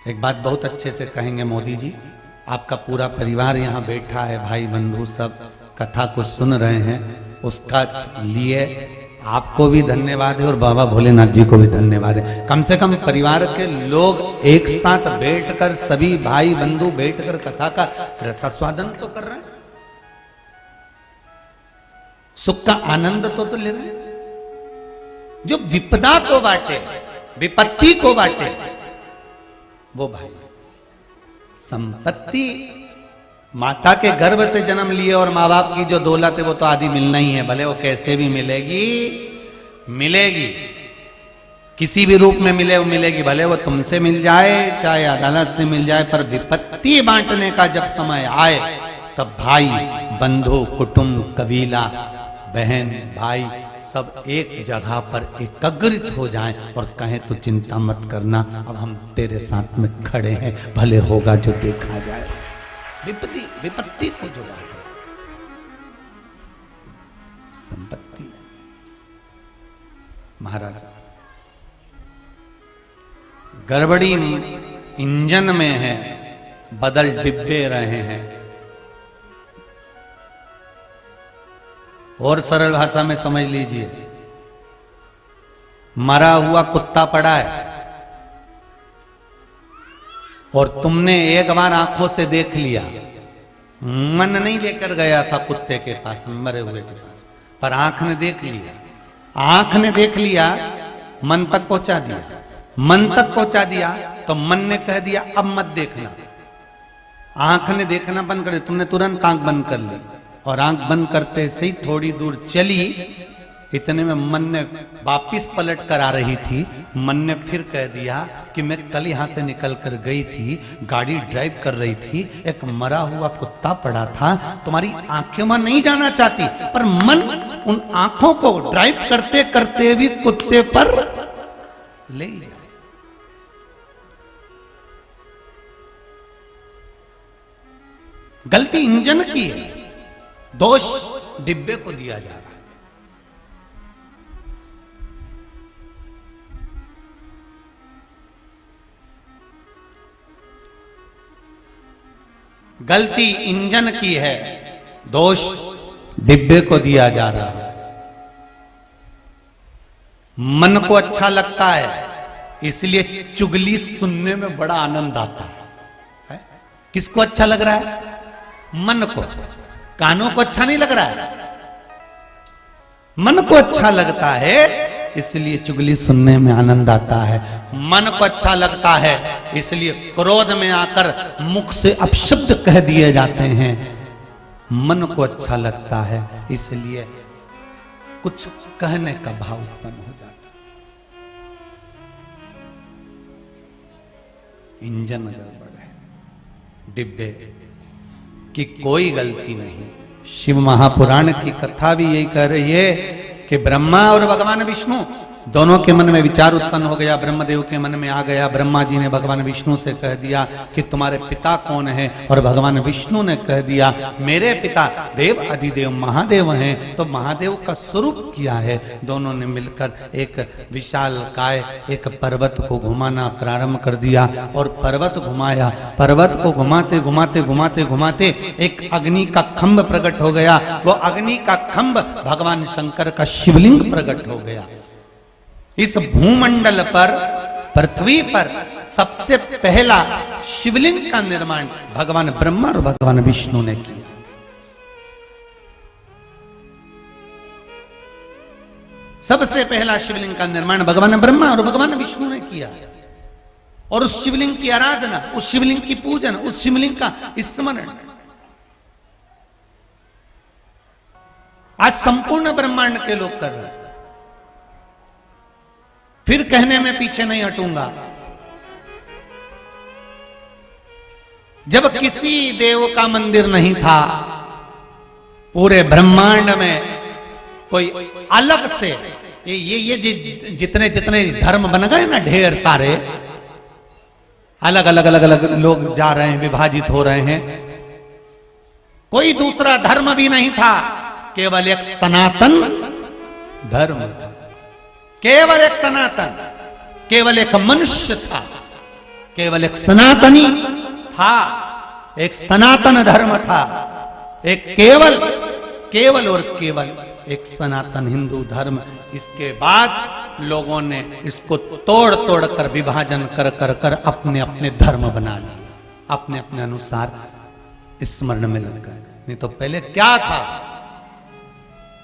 एक बात बहुत अच्छे से कहेंगे मोदी जी, आपका पूरा परिवार यहाँ बैठा है, भाई बंधु सब कथा को सुन रहे हैं, उसका लिए आपको भी धन्यवाद है और बाबा भोलेनाथ जी को भी धन्यवाद है। कम से कम परिवार के लोग एक साथ बैठकर, सभी भाई बंधु बैठकर कथा का रसास्वादन तो कर रहे हैं, सुख का आनंद तो ले रहे हैं। जो विपदा को बांटे, विपत्ति को बांटे, वो भाई। संपत्ति माता के गर्भ से जन्म लिए और माँ बाप की जो दौलत है वो तो आदि मिलना ही है, भले वो कैसे भी मिलेगी, मिलेगी, किसी भी रूप में मिले वो मिलेगी, भले वो तुमसे मिल जाए चाहे अदालत से मिल जाए, पर विपत्ति बांटने का जब समय आए तब भाई बंधु कुटुंब कबीला बहन भाई सब एक जगह पर एकत्रित हो जाएं और कहें तो चिंता मत करना, अब हम तेरे साथ में खड़े हैं, भले होगा जो देखा जाए। विपत्ति को जो बांटे, संपत्ति। महाराज गड़बड़ी इंजन में है, बदल डिब्बे रहे हैं। और सरल भाषा में समझ लीजिए, मरा हुआ कुत्ता पड़ा है और तुमने एक बार आंखों से देख लिया, मन नहीं लेकर गया था कुत्ते के पास, मरे हुए के पास, पर आंख ने देख लिया, आंख ने देख लिया, मन तक पहुंचा दिया, मन तक पहुंचा दिया तो मन ने कह दिया अब मत देखना। आंख ने देखना बंद कर दिया, तुमने तुरंत आंख बंद कर ली और आंख बंद करते से ही थोड़ी दूर चली, इतने में मन ने वापिस पलट कर आ रही थी, मन ने फिर कह दिया कि मैं कल यहां से निकल कर गई थी, गाड़ी ड्राइव कर रही थी, एक मरा हुआ कुत्ता पड़ा था, तुम्हारी आंखें वहां नहीं जाना चाहती, पर मन उन आंखों को ड्राइव करते करते भी कुत्ते पर ले जाए। गलती इंजन की है, दोष डिब्बे को दिया जा रहा है। गलती इंजन की है, दोष डिब्बे को दिया जा रहा है। मन को अच्छा लगता है इसलिए चुगली सुनने में बड़ा आनंद आता है। किसको अच्छा लग रहा है? मन को। कानों को अच्छा नहीं लग रहा है, मन को अच्छा लगता है इसलिए चुगली सुनने में आनंद आता है। मन को अच्छा लगता है इसलिए क्रोध में आकर मुख से अपशब्द कह दिए जाते हैं। मन को अच्छा लगता है इसलिए कुछ कहने का भाव उत्पन्न हो जाता है। इंजन गड़बड़ है, डिब्बे की कोई गलती नहीं। शिव महापुराण की कथा भी यही कह रही है कि ब्रह्मा और भगवान विष्णु दोनों के मन में विचार उत्पन्न हो गया, ब्रह्मदेव के मन में आ गया। ब्रह्मा जी ने भगवान विष्णु से कह दिया कि तुम्हारे पिता कौन है, और भगवान विष्णु ने कह दिया मेरे पिता देव अधिदेव महादेव हैं। तो महादेव का स्वरूप क्या है? दोनों ने मिलकर एक विशाल काय एक पर्वत को घुमाना प्रारंभ कर दिया और पर्वत घुमाया। पर्वत को घुमाते घुमाते घुमाते घुमाते एक अग्नि का खंभ प्रकट हो गया। वो अग्नि का खंभ भगवान शंकर का शिवलिंग प्रकट हो गया। इस भूमंडल पर पृथ्वी पर सबसे पहला शिवलिंग का निर्माण भगवान ब्रह्मा और भगवान विष्णु ने किया। सबसे पहला शिवलिंग का निर्माण भगवान ब्रह्मा और भगवान विष्णु ने किया। और उस शिवलिंग की आराधना, उस शिवलिंग की पूजन, उस शिवलिंग का स्मरण आज संपूर्ण ब्रह्मांड के लोग कर रहे हैं। फिर कहने में पीछे नहीं हटूंगा, जब किसी देव का मंदिर नहीं था पूरे ब्रह्मांड में, कोई अलग से ये जितने जितने धर्म बन गए ना, ढेर सारे अलग अलग अलग अलग लोग जा रहे हैं, विभाजित हो रहे हैं, कोई दूसरा धर्म भी नहीं था, केवल एक सनातन धर्म था, केवल एक सनातन, केवल एक मनुष्य था, केवल एक सनातनी था, एक सनातन धर्म था, एक केवल केवल और केवल एक सनातन हिंदू धर्म। इसके बाद लोगों ने इसको तोड़ तोड़ कर विभाजन कर कर कर अपने अपने धर्म बना लिए, अपने अपने अनुसार स्मरण में लग गए। नहीं तो पहले क्या था,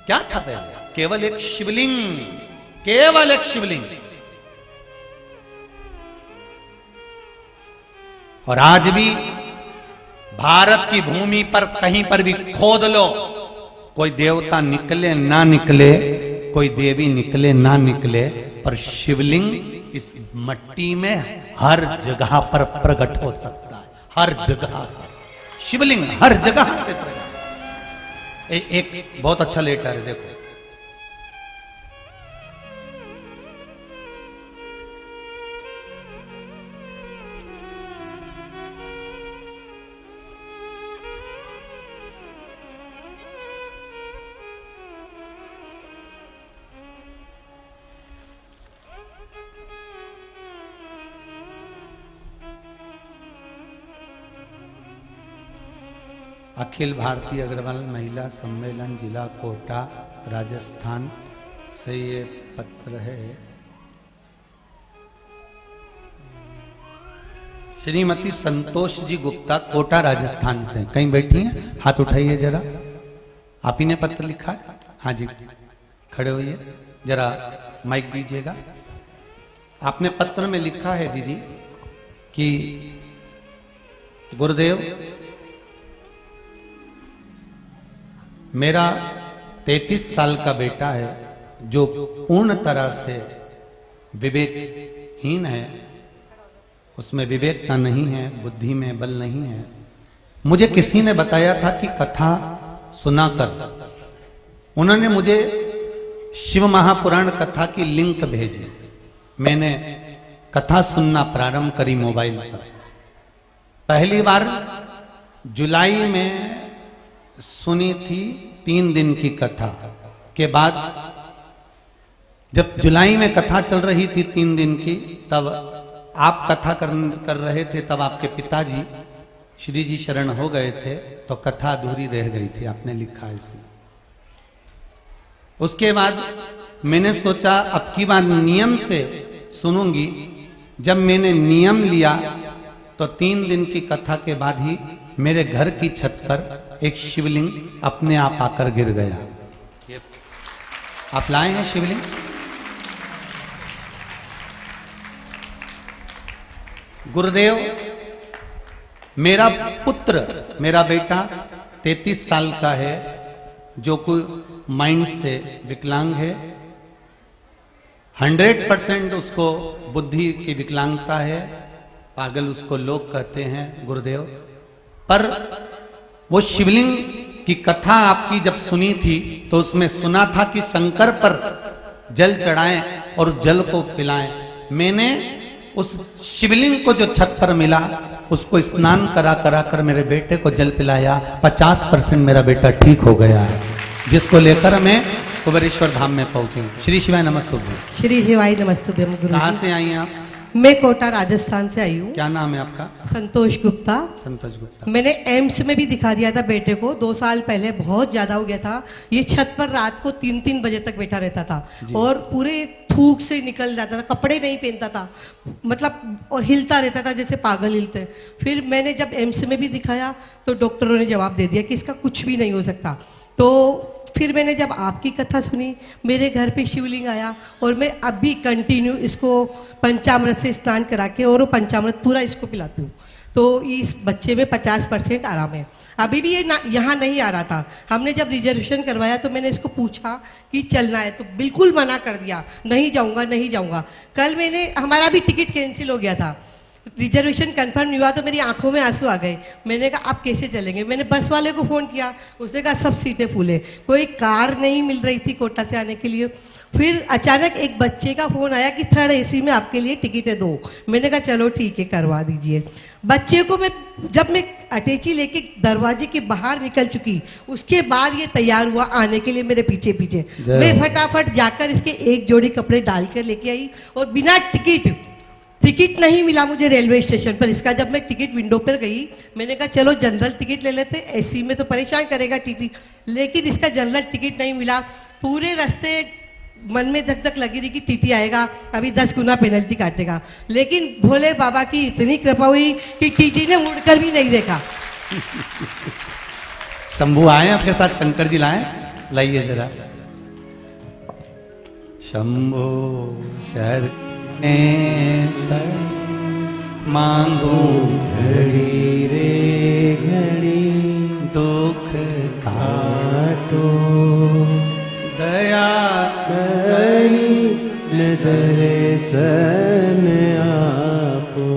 क्या था पहले? केवल एक शिवलिंग, केवल एक शिवलिंग। और आज भी भारत की भूमि पर कहीं पर भी खोद लो, कोई देवता निकले ना निकले, कोई देवी निकले ना निकले, पर शिवलिंग इस मट्टी में हर जगह पर प्रकट हो सकता है। हर जगह शिवलिंग हर जगह से प्रकट। एक बहुत अच्छा लेटर है, देखो। अखिल भारतीय अग्रवाल महिला सम्मेलन जिला कोटा राजस्थान से ये पत्र है। श्रीमती संतोष जी गुप्ता कोटा राजस्थान से, कहीं बैठी हैं? हाथ उठाइए जरा। आप ही ने पत्र लिखा है? हाँ जी, खड़े होइए, जरा माइक दीजिएगा। आपने पत्र में लिखा है दीदी कि गुरुदेव, मेरा 33 साल का बेटा है जो पूर्ण तरह से विवेकहीन है, उसमें विवेकता नहीं है, बुद्धि में बल नहीं है। मुझे किसी ने बताया था कि कथा सुनाकर, उन्होंने मुझे शिव महापुराण कथा की लिंक भेजी। मैंने कथा सुनना प्रारंभ करी मोबाइल पर। पहली बार जुलाई में सुनी थी 3 दिन की कथा के बाद, जब जुलाई में कथा चल रही थी 3 दिन की, तब आप कथा कर रहे थे, तब आपके पिताजी श्री जी शरण हो गए थे, तो कथा अधूरी रह गई थी, आपने लिखा है इसमें। उसके बाद मैंने सोचा अब की बार नियम से सुनूंगी। जब मैंने नियम लिया तो 3 दिन की कथा के बाद ही मेरे घर की छत पर एक शिवलिंग अपने आप आकर गिर गया। आप लाए हैं शिवलिंग? गुरुदेव, मेरा पुत्र, मेरा बेटा 33 साल का है, जो कोई माइंड से विकलांग है, 100% उसको बुद्धि की विकलांगता है, पागल उसको लोग कहते हैं गुरुदेव। पर वो शिवलिंग की कथा आपकी जब सुनी थी तो उसमें सुना था कि शंकर पर जल चढ़ाएं और जल को पिलाएं। मैंने उस शिवलिंग को जो छत पर मिला उसको स्नान करा करा कर मेरे बेटे को जल पिलाया। 50% मेरा बेटा ठीक हो गया है, जिसको लेकर मैं कुबेरेश्वर धाम में पहुंची। श्री शिवाय नमस्तुभ्यं। श्री शिवाय नमस्तुभ्यं। कहाँ से आई आप? मैं कोटा राजस्थान से आई हूँ। क्या नाम है आपका? संतोष गुप्ता। संतोष गुप्ता। मैंने एम्स में भी दिखा दिया था बेटे को 2 साल पहले, बहुत ज्यादा हो गया था। ये छत पर रात को 3-3 बजे तक बैठा रहता था और पूरे थूक से निकल जाता था, कपड़े नहीं पहनता था, मतलब और हिलता रहता था जैसे पागल हिलते हैं। फिर मैंने जब एम्स में भी दिखाया तो डॉक्टरों ने जवाब दे दिया कि इसका कुछ भी नहीं हो सकता। तो फिर मैंने जब आपकी कथा सुनी, मेरे घर पे शिवलिंग आया और मैं अभी कंटिन्यू इसको पंचामृत से स्नान करा के और वो पंचामृत पूरा इसको पिलाती हूँ। तो इस बच्चे में 50% आराम है। अभी भी ये यहाँ नहीं आ रहा था। हमने जब रिजर्वेशन करवाया तो मैंने इसको पूछा कि चलना है, तो बिल्कुल मना कर दिया, नहीं जाऊँगा नहीं जाऊँगा। कल मैंने, हमारा भी टिकट कैंसिल हो गया था, रिजर्वेशन कंफर्म नहीं हुआ तो मेरी आंखों में आंसू आ गए। मैंने कहा आप कैसे चलेंगे? मैंने बस वाले को फ़ोन किया, उसने कहा सब सीटें फुल है, कोई कार नहीं मिल रही थी कोटा से आने के लिए। फिर अचानक एक बच्चे का फ़ोन आया कि 3rd AC में आपके लिए टिकट है 2। मैंने कहा चलो ठीक है करवा दीजिए। बच्चे को जब मैं अटैची लेके दरवाजे के बाहर निकल चुकी, उसके बाद ये तैयार हुआ आने के लिए मेरे पीछे पीछे। मैं फटाफट जाकर इसके एक जोड़ी कपड़े डाल कर लेके आई और बिना टिकट नहीं मिला मुझे रेलवे स्टेशन पर इसका। जब मैं टिकट विंडो पर गई, मैंने कहा चलो जनरल टिकट ले लेते, एसी में तो परेशान करेगा टीटी, लेकिन इसका जनरल टिकट नहीं मिला। पूरे रास्ते मन में धक धक लगी रही कि टीटी आएगा, अभी 10 गुना पेनल्टी काटेगा। लेकिन भोले बाबा की इतनी कृपा हुई कि टीटी ने मुड़कर भी नहीं देखा। शंभू आए आपके साथ, शंकर जी लाए, लाइए जरा। शंभो शर मांगो घड़ी रे घड़ी, दुख काटो दया करी दर्शन आपो।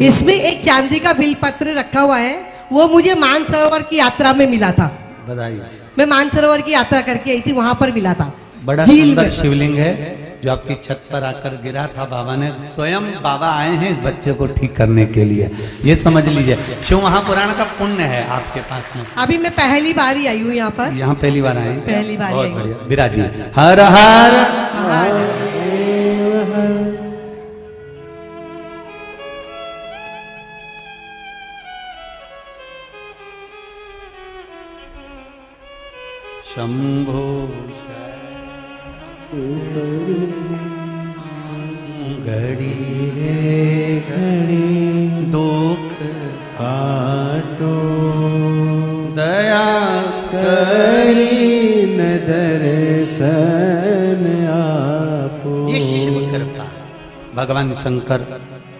इसमें एक चांदी का बिलपत्र रखा हुआ है, वो मुझे मानसरोवर की यात्रा में मिला था। बधाई। मैं मानसरोवर की यात्रा करके आई थी, वहां पर मिला था। बड़ा सुंदर शिवलिंग है जो आपकी छत पर आकर गिरा था। बाबा ने स्वयं, बाबा आए हैं इस बच्चे को ठीक करने के लिए, ये समझ लीजिए। शिव महापुराण का पुण्य है आपके पास में। अभी मैं पहली बार ही आई हूँ यहाँ पर। यहाँ पहली बार आए? पहली बार। बहुत बढ़िया। विराजिए। हर हर शंभो घड़ी रे घड़ी, दुख काटो दया करी दर्शन आपो। ये शिव कृपा। भगवान शंकर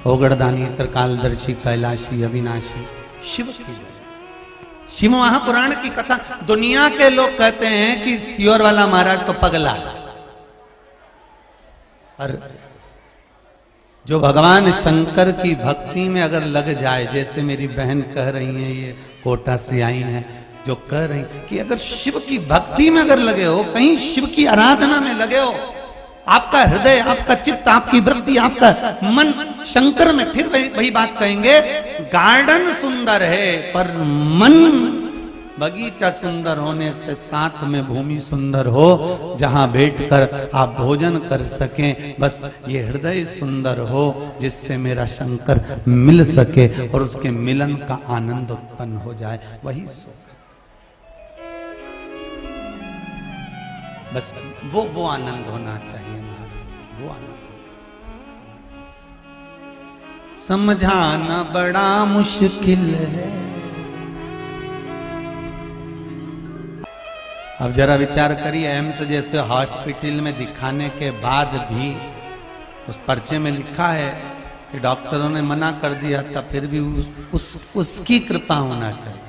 ओगड़दानी, त्रिकालदर्शी, कैलाशी, अविनाशी, शिव की। शिव महापुराण की कथा, दुनिया के लोग कहते हैं कि सियोर वाला महाराज तो पगला, और जो भगवान शंकर की भक्ति में अगर लग जाए, जैसे मेरी बहन कह रही हैं, ये कोटा से आई हैं, जो कह रही कि अगर शिव की भक्ति में अगर लगे हो, कहीं शिव की आराधना में लगे हो, आपका हृदय, आपका चित्त, आपकी वृत्ति, आपका मन शंकर में, फिर वही बात कहेंगे, गार्डन सुंदर है पर मन, बगीचा सुंदर होने से साथ में भूमि सुंदर हो, जहां बैठकर आप भोजन कर सकें। बस ये हृदय सुंदर हो जिससे मेरा शंकर मिल सके और उसके मिलन का आनंद उत्पन्न हो जाए, वही बस वो आनंद होना चाहिए महाराज, वो आनंद। समझाना बड़ा मुश्किल है। अब जरा विचार करिए, एम्स जैसे हॉस्पिटल में दिखाने के बाद भी उस पर्चे में लिखा है कि डॉक्टरों ने मना कर दिया था, फिर भी उसकी कृपा होना चाहिए।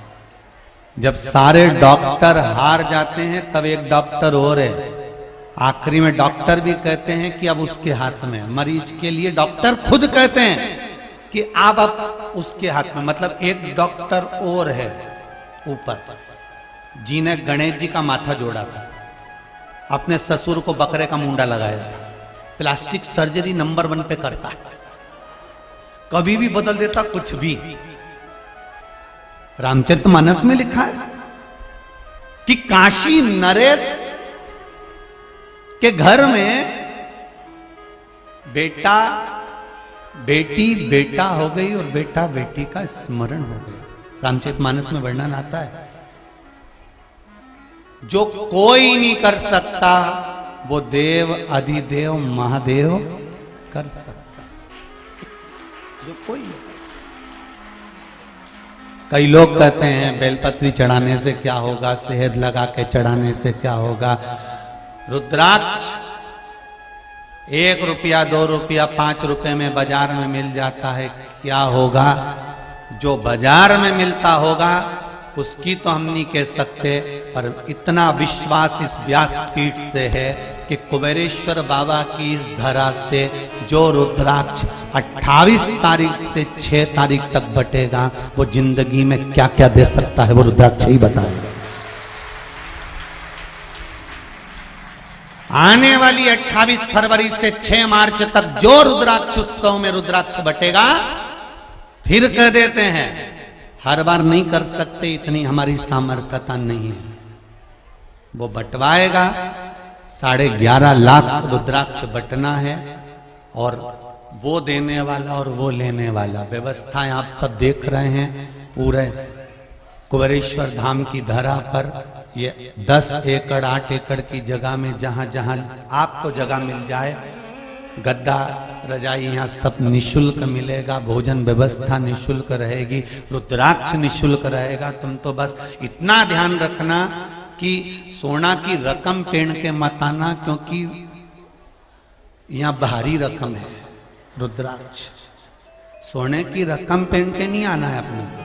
जब सारे डॉक्टर हार जाते हैं तब एक डॉक्टर और है, आखिरी में डॉक्टर भी कहते हैं कि अब उसके हाथ में, मरीज के लिए डॉक्टर खुद कहते हैं कि अब उसके हाथ में, मतलब एक डॉक्टर और है ऊपर, जिन्हें गणेश जी का माथा जोड़ा था, अपने ससुर को बकरे का मुंडा लगाया था, प्लास्टिक सर्जरी नंबर 1 पे करता है, कभी भी बदल देता कुछ भी। रामचरितमानस में लिखा है कि काशी नरेश के घर में बेटा बेटी बेटा हो गई और बेटा बेटी का स्मरण हो गया। रामचरितमानस में वर्णन आता है, जो कोई नहीं कर सकता वो देव अधिदेव महादेव कर सकता, जो कोई नहीं कर सकता। कई लोग कहते हैं बेलपत्री चढ़ाने से क्या होगा, शहद लगा के चढ़ाने से क्या होगा। रुद्राक्ष 1 रुपया 2 रुपया 5 रुपए में बाजार में मिल जाता है, क्या होगा? जो बाजार में मिलता होगा उसकी तो हम नहीं कह सकते, पर इतना विश्वास इस व्यासपीठ से है कि कुबेरेश्वर बाबा की इस धरा से जो रुद्राक्ष 28 तारीख से 6 तारीख तक बटेगा, वो जिंदगी में क्या क्या दे सकता है वो रुद्राक्ष ही बताएगा। आने वाली 28 फरवरी से 6 मार्च तक जो रुद्राक्ष उत्सव में रुद्राक्ष बटेगा, फिर कह देते हैं हर बार नहीं कर सकते, इतनी हमारी सामर्थ्यता नहीं है। वो बंटवाएगा, 11.5 लाख रुद्राक्ष बटना है, और वो देने वाला और वो लेने वाला। व्यवस्थाएं आप सब देख रहे हैं, पूरे कुबेरेश्वर धाम की धरा पर ये 10 एकड़ 8 एकड़ की जगह में जहां जहां आपको जगह मिल जाए, गद्दा रजाई यहाँ सब निशुल्क मिलेगा, भोजन व्यवस्था निशुल्क रहेगी, रुद्राक्ष निशुल्क रहेगा। तुम तो बस इतना ध्यान रखना कि सोना की रकम पेड़ के मत आना, क्योंकि यहाँ भारी रकम है। रुद्राक्ष सोने की रकम पेड़ के नहीं आना है अपने को,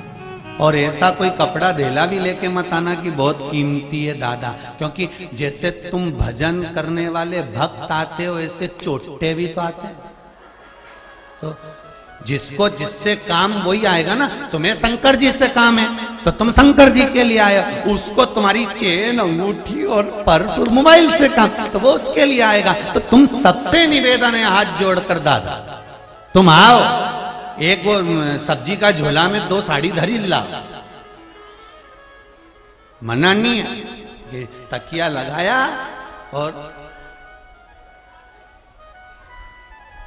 और ऐसा कोई कपड़ा देला भी लेके मत आना कि बहुत कीमती है दादा, क्योंकि जैसे तुम भजन करने वाले भक्त आते हो ऐसे चोटे भी तो आते हैं। तो जिसको जिससे काम वही आएगा ना। तुम्हें शंकर जी से काम है तो तुम शंकर जी के लिए आए, उसको तुम्हारी चेन अंगूठी और पर्स और मोबाइल से काम, तो वो उसके लिए आएगा। तो तुम सबसे निवेदन है हाथ जोड़कर दादा तुम आओ, एक वो सब्जी का झोला में 2 साड़ी धरी ला, मना नहीं है। ये तकिया लगाया और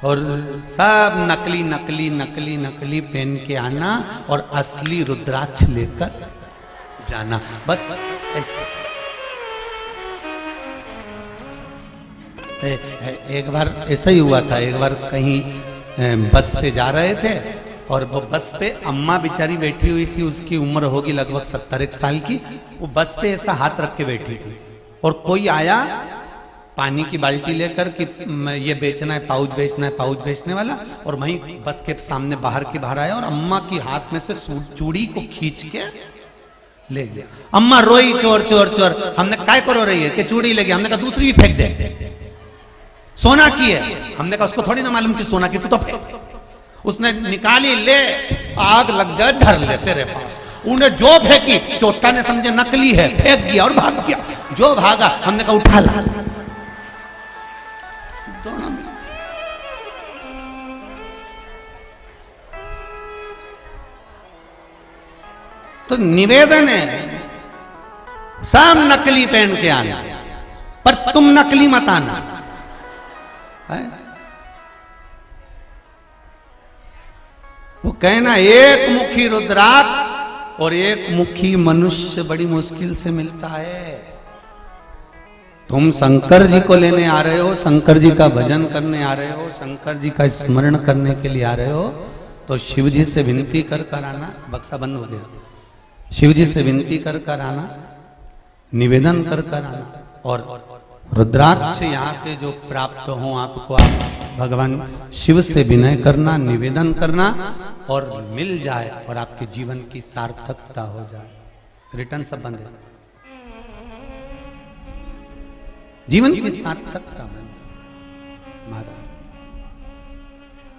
सब नकली नकली नकली नकली पहन के आना और असली रुद्राक्ष लेकर जाना, बस ऐसे। एक बार ऐसा ही हुआ था, एक बार कहीं बस से जा रहे थे और वो बस पे अम्मा बेचारी बैठी हुई थी, उसकी उम्र होगी लगभग 70 साल की। वो बस पे ऐसा हाथ रख के बैठी थी और कोई आया पानी की बाल्टी लेकर कि ये बेचना है, पाउच बेचना है, पाउच बेचने वाला, और वहीं बस के सामने बाहर आया और अम्मा की हाथ में से चूड़ी को खींच के ले गया। अम्मा रोई, चोर चोर चोर। हमने काय को रो रही है कि चूड़ी ले गया। हमने कहा दूसरी भी फेंक दे, सोना की है। हमने कहा उसको थोड़ी ना मालूम कि सोना की, तू तो फेंक। उसने निकाली, ले आग लग जाए धर ले तेरे पास। उन्हें जो फेंकी, चोटा ने समझे नकली है, फेंक दिया और भाग गया। जो भागा हमने कहा उठा ला, दोनों में। तो निवेदन है सब नकली पहन के आना, पर तुम नकली मत आना। वो कहना एक मुखी रुद्राक्ष और एक मुखी मनुष्य बड़ी मुश्किल से मिलता है। तुम शंकर जी को लेने आ रहे हो, शंकर जी का भजन करने आ रहे हो, शंकर जी का स्मरण करने के लिए आ रहे हो, तो शिव जी से विनती कर आना। बक्सा बंद हो गया। शिव जी से विनती कर आना, निवेदन कर आना, और रुद्राक्ष यहाँ से जो प्राप्त हो आपको, आप भगवान शिव से विनय करना, निवेदन करना, और मिल जाए और आपके जीवन की सार्थकता हो जाए। रिटर्न सब बंद है, जीवन की सार्थकता बन महाराज।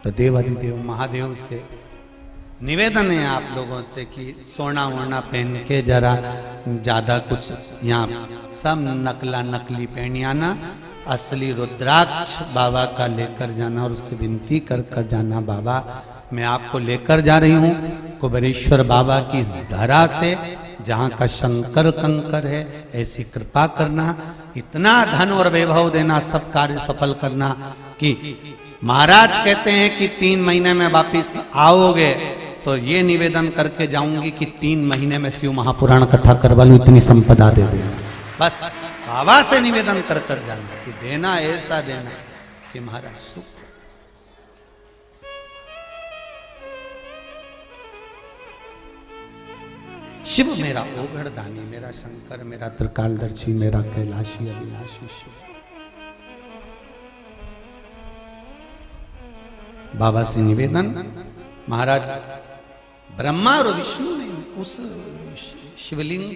तो देवाधिदेव महादेव से निवेदन है आप लोगों से कि सोना वोना पहन के जरा ज्यादा कुछ यहाँ सब नकली पहन आना, असली रुद्राक्ष बाबा का लेकर जाना और उससे विनती कर जाना, बाबा मैं आपको लेकर जा रही हूँ कुबेरेश्वर बाबा की इस धरा से जहाँ का शंकर कंकर है, ऐसी कृपा करना, इतना धन और वैभव देना, सब कार्य सफल करना कि महाराज कहते हैं कि 3 महीने में वापिस आओगे तो ये निवेदन करके जाऊंगी कि 3 महीने में शिव महापुराण कथा करवा लूं, इतनी संपदा दे देना। बस बाबा से निवेदन कर कर जाना कि देना, ऐसा देना कि महाराज सुख। शिव मेरा ओघड़ दानी, मेरा शंकर, मेरा त्रिकालदर्शी, मेरा कैलाशी अविनाशी शिव। बाबा से निवेदन, महाराज ब्रह्मा और विष्णु ने उस शिवलिंग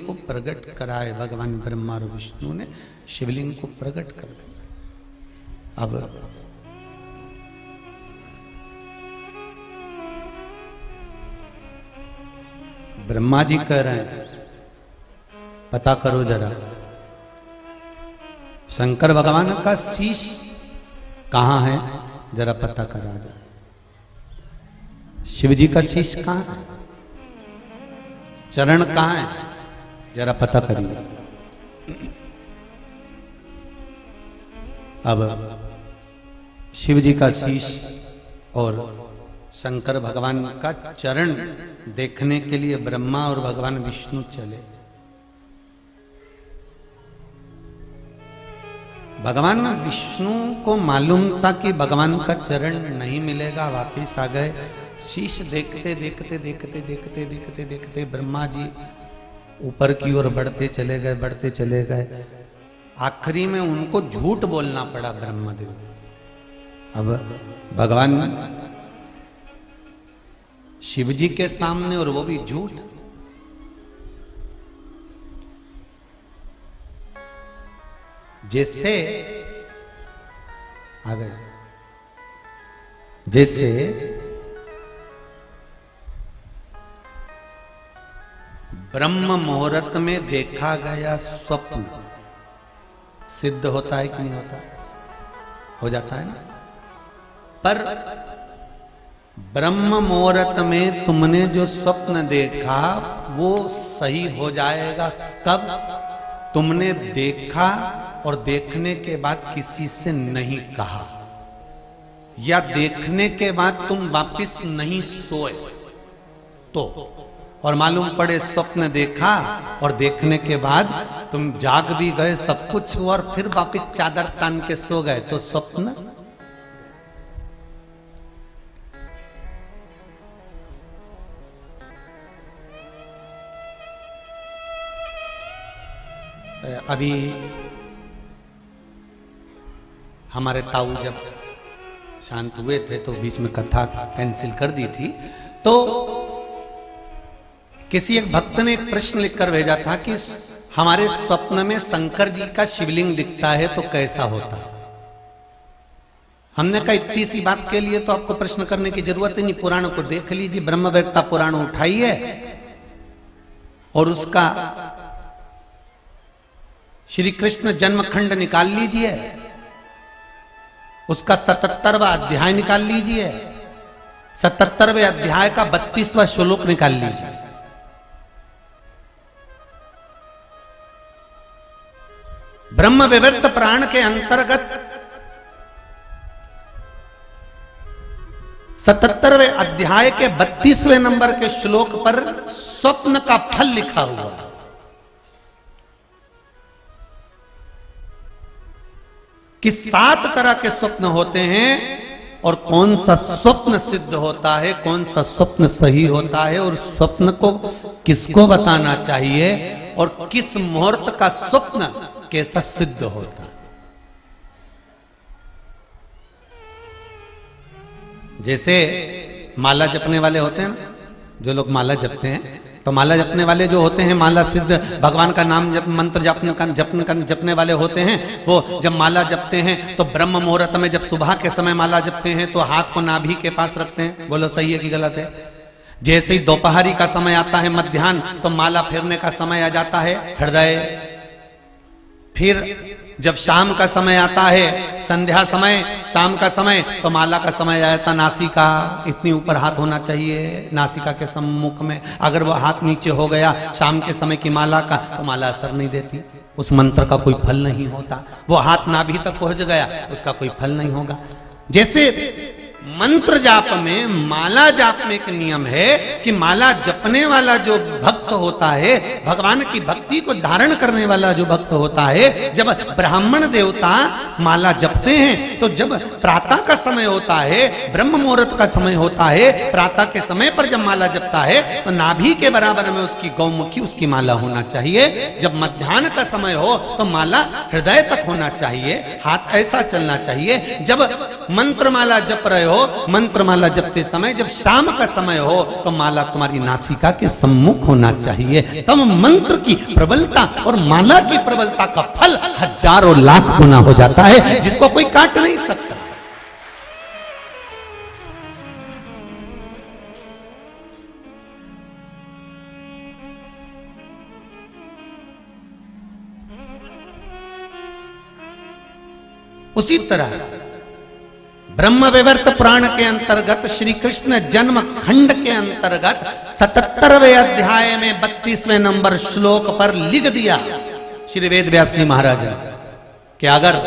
को प्रकट कराए। भगवान ब्रह्मा और विष्णु ने शिवलिंग को प्रकट कर दिया। अब ब्रह्मा जी कह रहे हैं पता करो जरा, शंकर भगवान का शीश कहां है, जरा पता करा जाए। शिव जी का शीश कहां है, चरण कहां है, जरा पता करिए। अब शिव जी का शीश और शंकर भगवान का चरण देखने के लिए ब्रह्मा और भगवान विष्णु चले। भगवान विष्णु को मालूम था कि भगवान का चरण नहीं मिलेगा, वापिस आ गए। शीश देखते देखते देखते देखते देखते देखते ब्रह्मा जी ऊपर की ओर बढ़ते चले गए, बढ़ते चले गए। आखिरी में उनको झूठ बोलना पड़ा ब्रह्मदेव। अब भगवान शिव जी के सामने, और वो भी झूठ। जैसे आ गए, जैसे ब्रह्म मुहूर्त में देखा गया स्वप्न सिद्ध होता है कि नहीं होता? हो जाता है ना। पर ब्रह्म मुहूर्त में तुमने जो स्वप्न देखा वो सही हो जाएगा कब? तुमने देखा और देखने के बाद किसी से नहीं कहा, या देखने के बाद तुम वापिस नहीं सोए तो, और मालूम पड़े स्वप्न देखा और देखने के बाद तुम जाग भी गए, सब कुछ हुआ, और फिर वापिस चादर तान के सो गए, तो स्वप्न। अभी हमारे ताऊ जब शांत हुए थे तो बीच में कथा कैंसिल कर दी थी, तो किसी एक भक्त ने एक प्रश्न लिखकर भेजा था कि हमारे स्वप्न में शंकर जी का शिवलिंग दिखता है तो कैसा होता है। हमने कहा इतनी सी बात के लिए तो आपको प्रश्न करने की जरूरत ही नहीं, पुराण को देख लीजिए, ब्रह्मवेत्ता पुराण उठाइए और उसका श्री कृष्ण जन्मखंड निकाल लीजिए, उसका 77वां अध्याय निकाल लीजिए, 77वें अध्याय का 32वां श्लोक निकाल लीजिए। ब्रह्म विवर्त पुराण के अंतर्गत 77वें अध्याय के 32वें नंबर के श्लोक पर स्वप्न का फल लिखा हुआ है। कि 7 तरह के स्वप्न होते हैं और कौन सा स्वप्न सिद्ध होता है, कौन सा स्वप्न सही होता है, और स्वप्न को किसको बताना चाहिए, और किस मुहूर्त का स्वप्न कैसा सिद्ध होता है। जैसे माला जपने वाले होते हैं ना, जो लोग माला जपते हैं, तो माला जपने वाले जो होते हैं, माला सिद्ध भगवान का नाम जप मंत्र जपने वाले होते हैं, वो जब माला जपते हैं तो ब्रह्म मुहूर्त में, जब सुबह के समय माला जपते हैं तो हाथ को नाभि के पास रखते हैं। बोलो सही है कि गलत है? जैसे ही दोपहरी का समय आता है, मध्याह्न, तो माला फेरने का समय आ जाता है हृदय। फिर जब शाम का समय आता है, संध्या समय, शाम का समय, तो माला का समय आया, नासिका इतनी ऊपर हाथ होना चाहिए नासिका के सम्मुख में। अगर वो हाथ नीचे हो गया शाम के समय की माला का, तो माला असर नहीं देती, उस मंत्र का कोई फल नहीं होता। वो हाथ नाभि तक पहुंच गया, उसका कोई फल नहीं होगा। जैसे मंत्र जाप में, माला जाप में एक नियम है कि माला जपने वाला जो भक्त होता है, भगवान की भक्ति को धारण करने वाला जो भक्त होता है, जब ब्राह्मण देवता माला जपते हैं, तो जब प्रातः का समय होता है, ब्रह्म मुहूर्त का समय होता है, प्रातः के समय पर जब माला जपता है, तो नाभि के बराबर में उसकी गौमुखी, उसकी माला होना चाहिए। जब मध्याह्न का समय हो तो माला हृदय तक होना चाहिए, हाथ ऐसा चलना चाहिए। जब मंत्र माला जप रहे हो, मंत्र माला जपते समय जब शाम का समय हो, तो माला तुम्हारी नासिका के सम्मुख होना चाहिए। तब मंत्र की प्रबलता और माला की प्रबलता का फल हजारों लाख गुना हो जाता है, जिसको कोई काट नहीं सकता। उसी तरह ब्रह्म विवर्त पुराण के अंतर्गत श्री कृष्ण जन्म खंड के अंतर्गत 77वें अध्याय में 32वें नंबर श्लोक पर लिख दिया श्री वेद व्यास जी महाराज ने कि अगर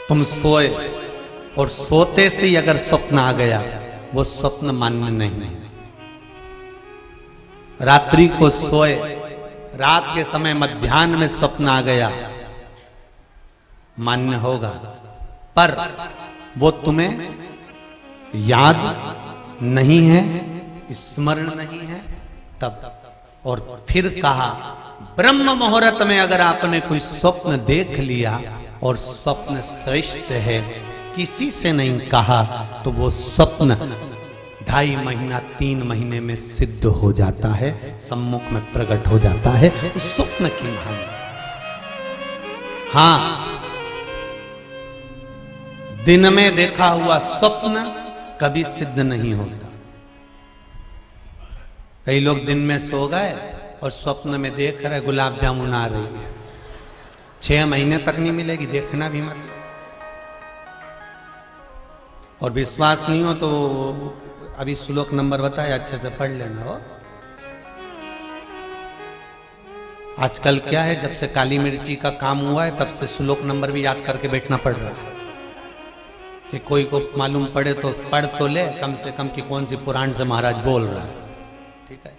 तुम सोए और सोते से ही अगर स्वप्न आ गया, वो स्वप्न मान्य नहीं है। रात्रि को सोए, रात के समय मध्याह्न में स्वप्न आ गया, मान्य होगा, पर वो तुम्हें याद नहीं है, स्मरण नहीं है तब। और फिर कहा, ब्रह्म मुहूर्त में अगर आपने कोई स्वप्न देख लिया और स्वप्न श्रेष्ठ है, किसी से नहीं कहा, तो वो स्वप्न 2.5 महीना 3 महीने में सिद्ध हो जाता है, सम्मुख में प्रकट हो जाता है उस स्वप्न की महान। हाँ, दिन में देखा हुआ स्वप्न कभी सिद्ध नहीं होता। कई लोग दिन में सो गए और स्वप्न में देख रहे गुलाब जामुन आ रही है, 6 महीने तक नहीं मिलेगी, देखना भी मत। और विश्वास नहीं हो तो अभी श्लोक नंबर बताया, अच्छे से पढ़ लेना हो। आजकल क्या है, जब से काली मिर्ची का काम हुआ है, तब से श्लोक नंबर भी याद करके बैठना पड़ रहा है कि कोई को मालूम पड़े तो पढ़ तो ले कम से कम कि कौन सी पुराण से महाराज बोल रहा है। ठीक है,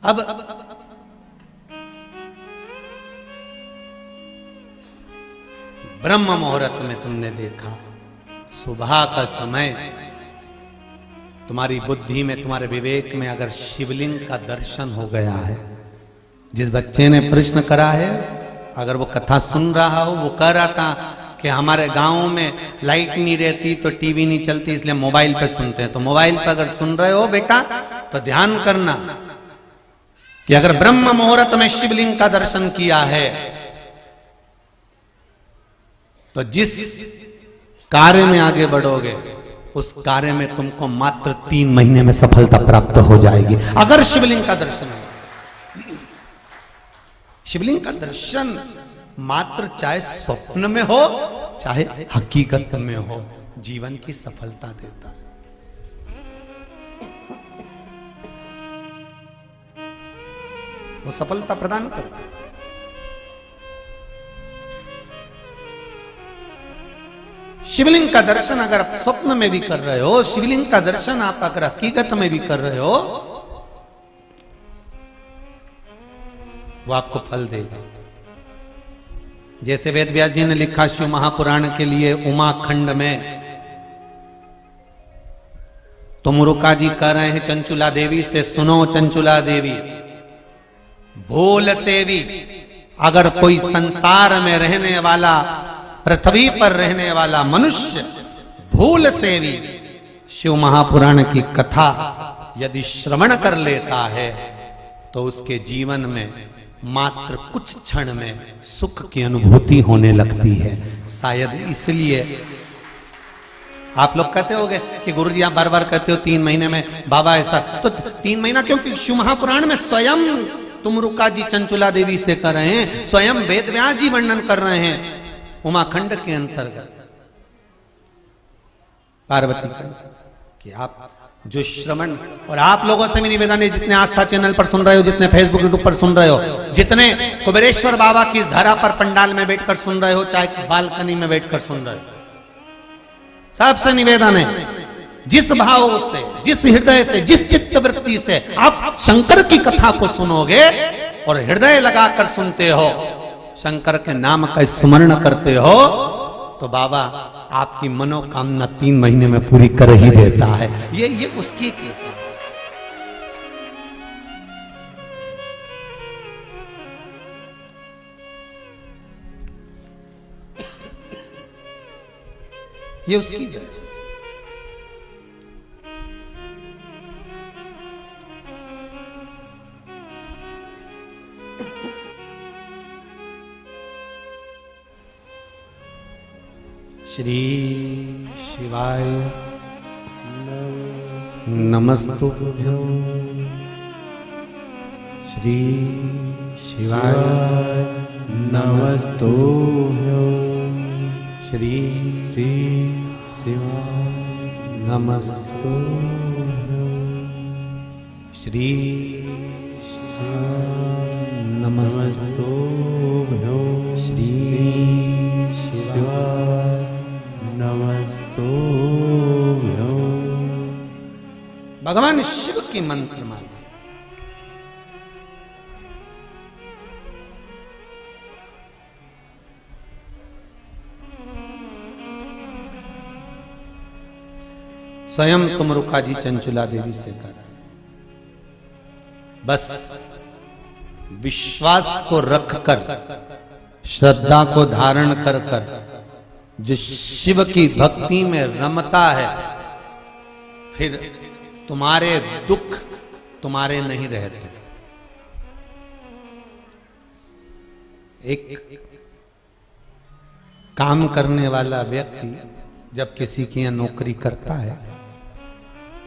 अब ब्रह्म मुहूर्त में तुमने देखा, सुबह का समय, तुम्हारी बुद्धि में, तुम्हारे विवेक में अगर शिवलिंग का दर्शन हो गया है, जिस बच्चे ने प्रश्न करा है, अगर वो कथा सुन रहा हो, वो कह रहा था कि हमारे गांव में लाइट नहीं रहती तो टीवी नहीं चलती, इसलिए मोबाइल पे सुनते हैं। तो मोबाइल पे अगर सुन रहे हो बेटा, तो ध्यान करना कि अगर ब्रह्म मुहूर्त में शिवलिंग का दर्शन किया है, तो जिस कार्य में आगे बढ़ोगे, उस कार्य में तुमको मात्र 3 महीने में सफलता प्राप्त हो जाएगी, अगर शिवलिंग का दर्शन है। शिवलिंग का दर्शन मात्र चाहे स्वप्न में हो चाहे हकीकत में हो, जीवन की सफलता देता है। वो सफलता प्रदान करता है। शिवलिंग का दर्शन अगर आप स्वप्न में भी कर रहे हो, शिवलिंग का दर्शन आप अगर हकीकत में भी कर रहे हो, वो आपको फल देगा। जैसे वेद व्यास जी ने लिखा शिव महापुराण के लिए उमा खंड में, तो मुरुका जी कह रहे हैं चंचुला देवी से, सुनो चंचुला देवी, भूल से भी अगर कोई संसार में रहने वाला, पृथ्वी पर रहने वाला मनुष्य भूल से भी शिव महापुराण की कथा यदि श्रवण कर लेता है, तो उसके जीवन में मात्र कुछ क्षण में सुख की अनुभूति होने लगती है। शायद इसलिए आप लोग कहते होगे कि गुरुजी आप बार बार कहते हो 3 महीने में बाबा ऐसा, तो 3 महीना क्योंकि शिव महापुराण में स्वयं तुमरुका जी चंचुला देवी से कर रहे हैं, स्वयं वेद व्यास जी वर्णन कर रहे हैं उमाखंड के अंतर्गत पार्वती का, कि आप जो श्रवण, और आप लोगों से भी निवेदन है जितने आस्था चैनल पर सुन रहे हो, जितने फेसबुक यूट्यूब पर सुन रहे हो, जितने कुबेरेश्वर बाबा की धरा पर पंडाल में बैठकर सुन रहे हो, चाहे बालकनी में बैठकर सुन रहे हो, सबसे निवेदन है जिस भाव से, जिस हृदय से, जिस चित्त वृत्ति से आप शंकर की कथा को सुनोगे और हृदय लगाकर सुनते हो, शंकर के नाम का स्मरण करते हो, तो बाबा आपकी मनोकामना 3 महीने में पूरी कर ही देता है। ये उसकी ये उसकी है। श्री शिवाय नमस्तुभ्यं, श्री शिवाय नमस्तुभ्यं, श्री शिवाय नमस्तुभ्यं, श्री शिवाय नमस्तुभ्यं, श्री शिवाय नमस्तुभ्यं। भगवान शिव की मंत्र माला। स्वयं तुमरुका जी चंचुला देवी से कर, बस विश्वास को रखकर, श्रद्धा को धारण कर कर जो शिव की भक्ति में रमता है, फिर तुम्हारे दुख तुम्हारे नहीं रहते। एक काम करने वाला व्यक्ति जब किसी की यहाँ नौकरी करता है,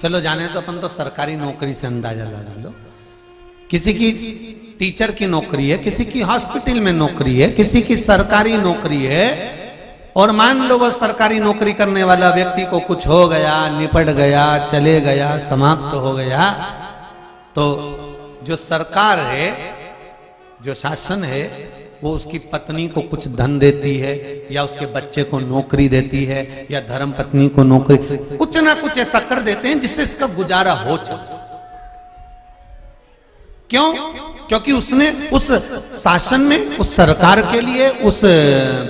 चलो जाने तो अपन तो सरकारी नौकरी से अंदाजा लगा लो, किसी की टीचर की नौकरी है, किसी की हॉस्पिटल में नौकरी है, किसी की सरकारी नौकरी है, और मान लो वो सरकारी नौकरी करने वाला व्यक्ति को कुछ हो गया, निपट गया, चले गया, समाप्त हो गया, तो जो सरकार है, जो शासन है, वो उसकी पत्नी को कुछ धन देती है, या उसके बच्चे को नौकरी देती है, या धर्म पत्नी को नौकरी, कुछ ना कुछ ऐसा कर देते हैं जिससे इसका गुजारा हो चले। क्यों? क्योंकि उसने उस शासन में, उस सरकार के लिए, उस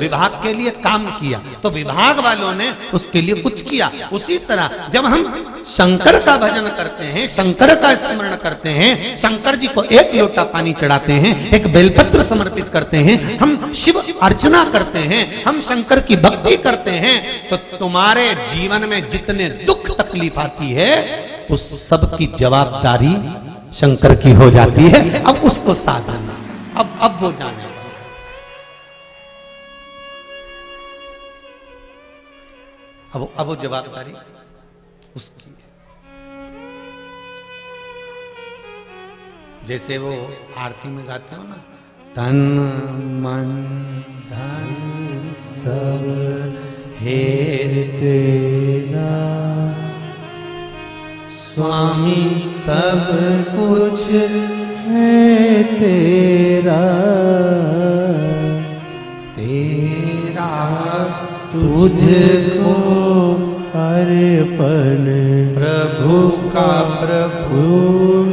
विभाग के लिए काम किया, तो विभाग वालों ने उसके लिए कुछ किया। उसी तरह जब हम शंकर का भजन करते हैं, शंकर का स्मरण करते हैं, शंकर जी को एक लोटा पानी चढ़ाते हैं, एक बेलपत्र समर्पित करते हैं, हम शिव अर्चना करते हैं, हम शंकर की भक्ति करते हैं, तो तुम्हारे जीवन में जितने दुख तकलीफ आती है, उस सब की जवाबदारी शंकर की हो जाती है। अब उसको साधन, अब वो जाने, अब वो जवाबदारी उसकी। जैसे वो आरती में गाते हो ना, तन मन धन सब हेर तेरा, स्वामी सब कुछ है तेरा, तेरा तुझको अर्पण, प्रभु का प्रभु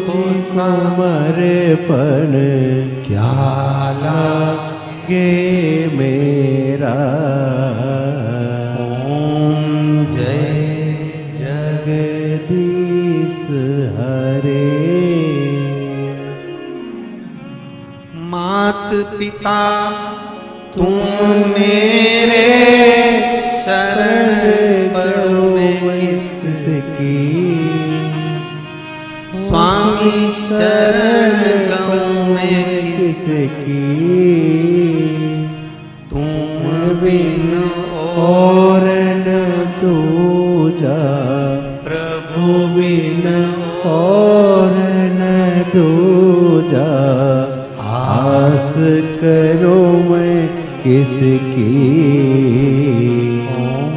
को समर्पण, क्या लागे मेरा। ओम जय जगदीश हरे। मात पिता तुम मेरे शरण पड़ो किसकी, स्वामी शरण लऊं मैं किसकी, तुम बिन और न दूसरी, किसकी। ओम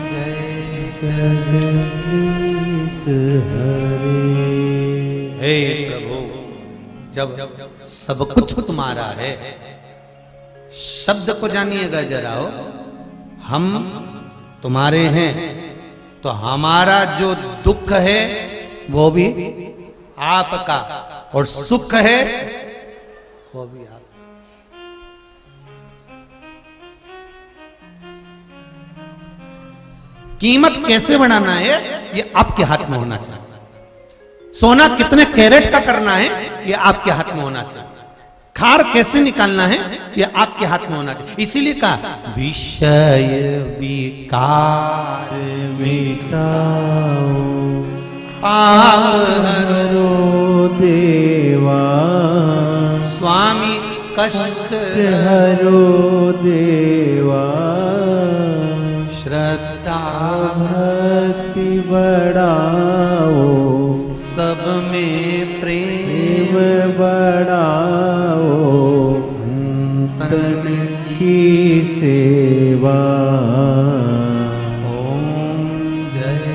जय जगदीश हरे। हे प्रभु, जब सब कुछ तुम्हारा है, शब्द को जानिएगा जरा हो, हम तुम्हारे हैं, तो हमारा जो दुख है वो भी आपका, और सुख है वो भी आप। कीमत कैसे बढ़ाना है ये आपके हाथ में होना चाहिए। सोना कितने कैरेट का करना है ये आपके हाथ में होना चाहिए। खार कैसे निकालना है ये आपके हाथ में होना चाहिए। इसीलिए कहा विषय विकार मिटाओ पाप हरो देवा। स्वामी कष्ट हरो देवा। श्रद्धा भक्ति बढ़ाओ सब में प्रेम बढ़ाओ। संतन की सेवा। ओम जय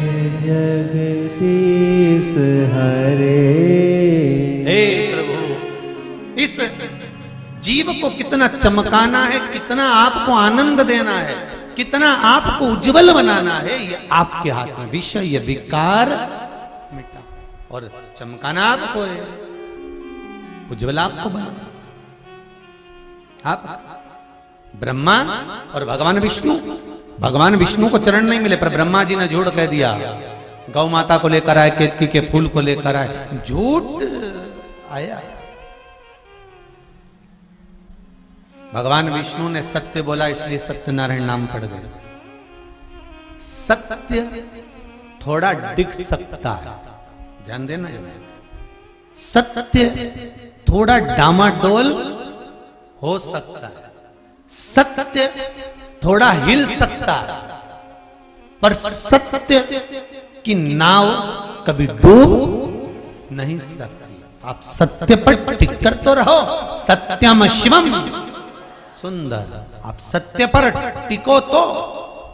जगदीश हरे। हे प्रभु, इस जीव को कितना चमकाना है, कितना आपको आनंद देना है, कितना आपको उज्जवल बनाना है, ये आपके हाथ में। विषय विकार मिटा और चमकाना आपको है, उज्जवल आपको बनाना। आप ब्रह्मा और भगवान विष्णु, भगवान विष्णु को चरण नहीं मिले, पर ब्रह्मा जी ने झूठ कह दिया। गौ माता को लेकर आए, केतकी के फूल को लेकर आए, झूठ आया। भगवान विष्णु ने सत्य बोला, इसलिए सत्यनारायण नाम पड़ गए। सत्य थोड़ा डिग सकता है, ध्यान देना। सत्य थोड़ा डामाडोल हो सकता है, सत्य थोड़ा हिल सकता है, पर सत्य की नाव कभी डूब नहीं सकती। आप सत्य पर टिक कर तो रहो। सत्यम शिवम सुंदर। आप सत्य पर टिको तो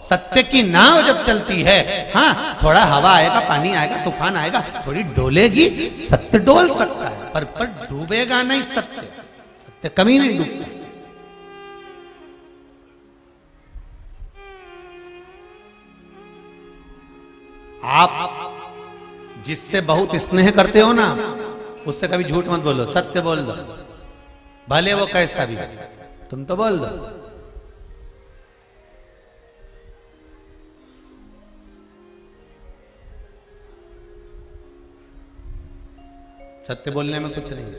सत्य की नाव जब चलती है, हाँ थोड़ा हवा आएगा, पानी आएगा, तूफान आएगा, थोड़ी डोलेगी, सत्य डोल सकता है, पर डूबेगा नहीं। सत्य सत्य कभी नहीं डूबता। आप जिससे बहुत स्नेह करते हो ना, उससे कभी झूठ मत बोलो, सत्य बोल दो, भले वो कैसा भी, तुम तो बोल दो। सत्य बोलने में कुछ नहीं है,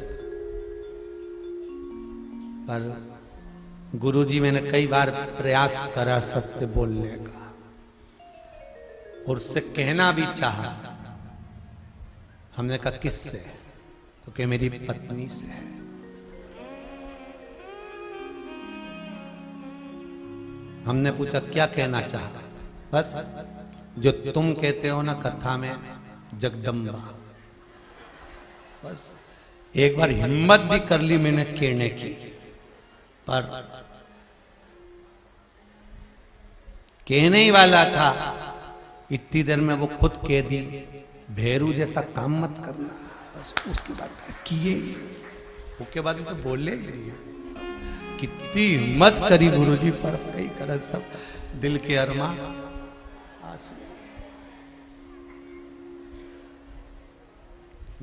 पर गुरुजी मैंने कई बार प्रयास करा सत्य बोलने का, और उससे कहना भी चाहा। हमने कहा किससे? तो कि मेरी पत्नी से। हमने पूछा क्या कहना चाहा? बस जो तुम कहते हो ना कथा में, जगदम्बा। बस एक बार हिम्मत भी कर ली मैंने कहने की, पर कहने ही वाला था, इतनी देर में वो खुद कह दी, भेरू जैसा काम मत करना। बस उसके बाद किए, उसके बाद तो बोले ही नहीं। कितनी हिम्मत करी गुरुजी पर, कई कर सब दिल के अरमा आंसू।